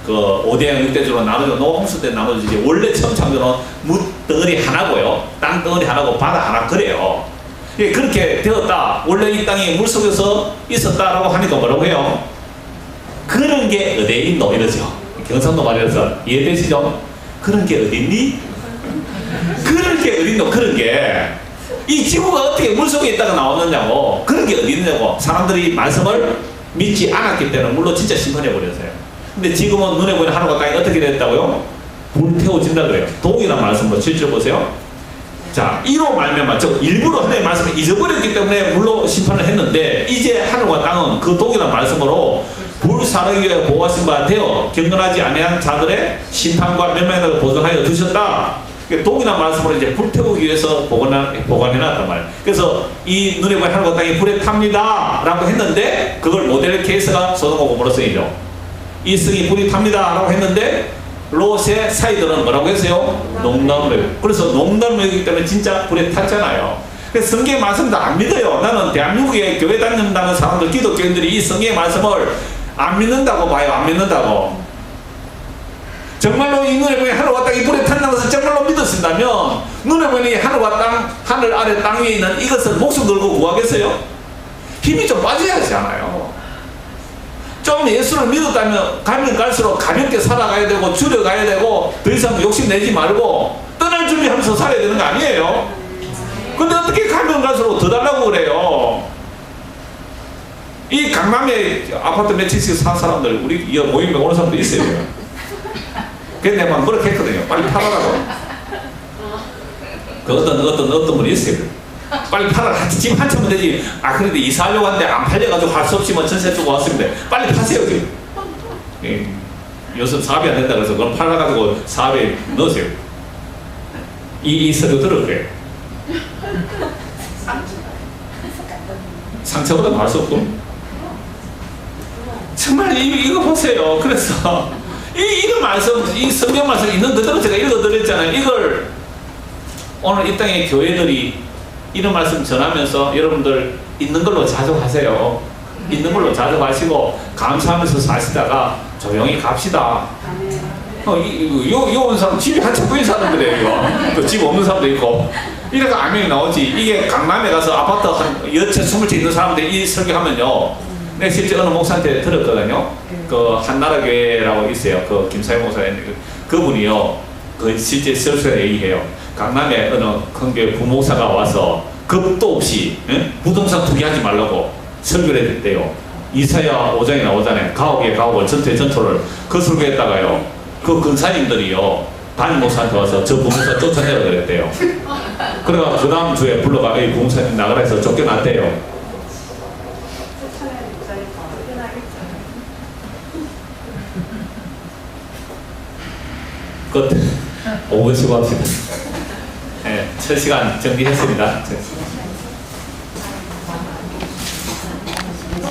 그 5대양 6대주로 나눠져 노아 홍수 때 나눠지지. 원래 처음 창조는 물덩어리 하나고요. 땅덩어리 하나고 바다 하나 그래요. 그렇게 되었다. 원래 이 땅이 물속에서 있었다라고 하니까 뭐라고 해요? 그런 게 어디에 있노? 이러죠. 경상도 말이라서 이해되시죠? 그런 게 어딨니? 그런 게 어딨노? 그런 게 이 지구가 어떻게 물속에 있다가 나오느냐고. 그런 게 어디 있느냐고. 사람들이 말씀을 믿지 않았기 때문에 물로 진짜 심판해버렸어요. 근데 지금은 눈에 보이는 하늘과 땅이 어떻게 됐다고요? 불태워진다 그래요. 동일한 말씀으로 실제 보세요. 자, 이로 말미암아 일부러 하나님의 말씀을 잊어버렸기 때문에 물로 심판을 했는데 이제 하늘과 땅은 그 동일한 말씀으로 불사르기 위해 보호하신 바 되어 경건하지 아니한 자들의 심판과 멸망을 보존하여 두셨다. 동일한 말씀으로 이제 불태우기 위해서 보관해놨단 말이에요. 그래서 이 눈에 보이는 하늘과 땅이 불에 탑니다 라고 했는데 그걸 모델 케이스가 소돔과 고모라 성이죠. 이 성이 불이 탑니다 라고 했는데 롯의 사이들은 뭐라고 했어요? 농담을 해요. 그래서 농담을 했기 때문에 진짜 불에 탔잖아요. 그래서 성경의 말씀도 안 믿어요. 나는 대한민국에 교회 다닌다는 사람들, 기독교인들이 이 성경의 말씀을 안 믿는다고 봐요. 안 믿는다고. 정말로 이 눈에 보이는 하늘과 땅이 불에 탄다는 것을 정말로 믿었다면 눈에 보이는 하늘과 땅, 하늘 아래 땅 위에 있는 이것을 목숨 걸고 구하겠어요? 힘이 좀 빠져야 하잖아요. 좀 예수를 믿었다면 가면 갈수록 가볍게 살아가야 되고 줄여가야 되고 더 이상 욕심내지 말고 떠날 준비하면서 살아야 되는 거 아니에요? 근데 어떻게 가면 갈수록 더 달라고 그래요? 이 강남에 아파트 몇 채씩 산 사람들, 우리 모임에 오는 사람도 있어요. 그래서 내가 막 그렇게 했거든요. 빨리 팔아라고. 그 어떤 분이 있어요. 빨리 팔아라. 지금 한참은 되지. 아, 그런데 이사하려고 하는데 안 팔려가지고 할 수 없이 뭐 전세 주고 왔습니다. 빨리 파세요, 지금. 예. 요즘 사업이 안 된다 그래서 그럼 팔아가지고 사업에 넣으세요. 이 서류 들을 거예요. 상처보다 나을 수 없고. 정말 이거 보세요. 그래서 이거 말씀, 이 성경 말씀 있는 그대로 제가 읽어드렸잖아요. 이걸 오늘 이 땅의 교회들이 이런 말씀 전하면서 여러분들 있는 걸로 자족하세요. 있는 걸로 자족하시고 감사하면서 사시다가 조용히 갑시다. 요 온 사람 집이 한참 부인 사람들이에요. 또 집 없는 사람도 있고. 이래서 아멘이 나오지. 이게 강남에 가서 아파트 한 여채 20채 있는 사람들이 이 설교하면요. 내가 실제 어느 목사한테 들었거든요. 그 한나라교회라고 있어요. 그 김사희 목사님. 그분이요. 그 실제 설교에 얘기해요. 강남에 어느 큰 교회 부목사가 와서 겁도 없이 부동산 투기하지 말라고 설교를 했대요. 이사야 5장에 나오잖아요. 가옥에 가옥을 전투에 전투를 그 설교했다가요. 그 근사님들이요. 담임 목사한테 와서 저 부목사 쫓아내라 그랬대요. 그래가 그 다음 주에 불러가 이 부목사님 나가라 해서 쫓겨났대요. 끝. 5분 쉬고 합시다. 네, 첫 시간 정리했습니다.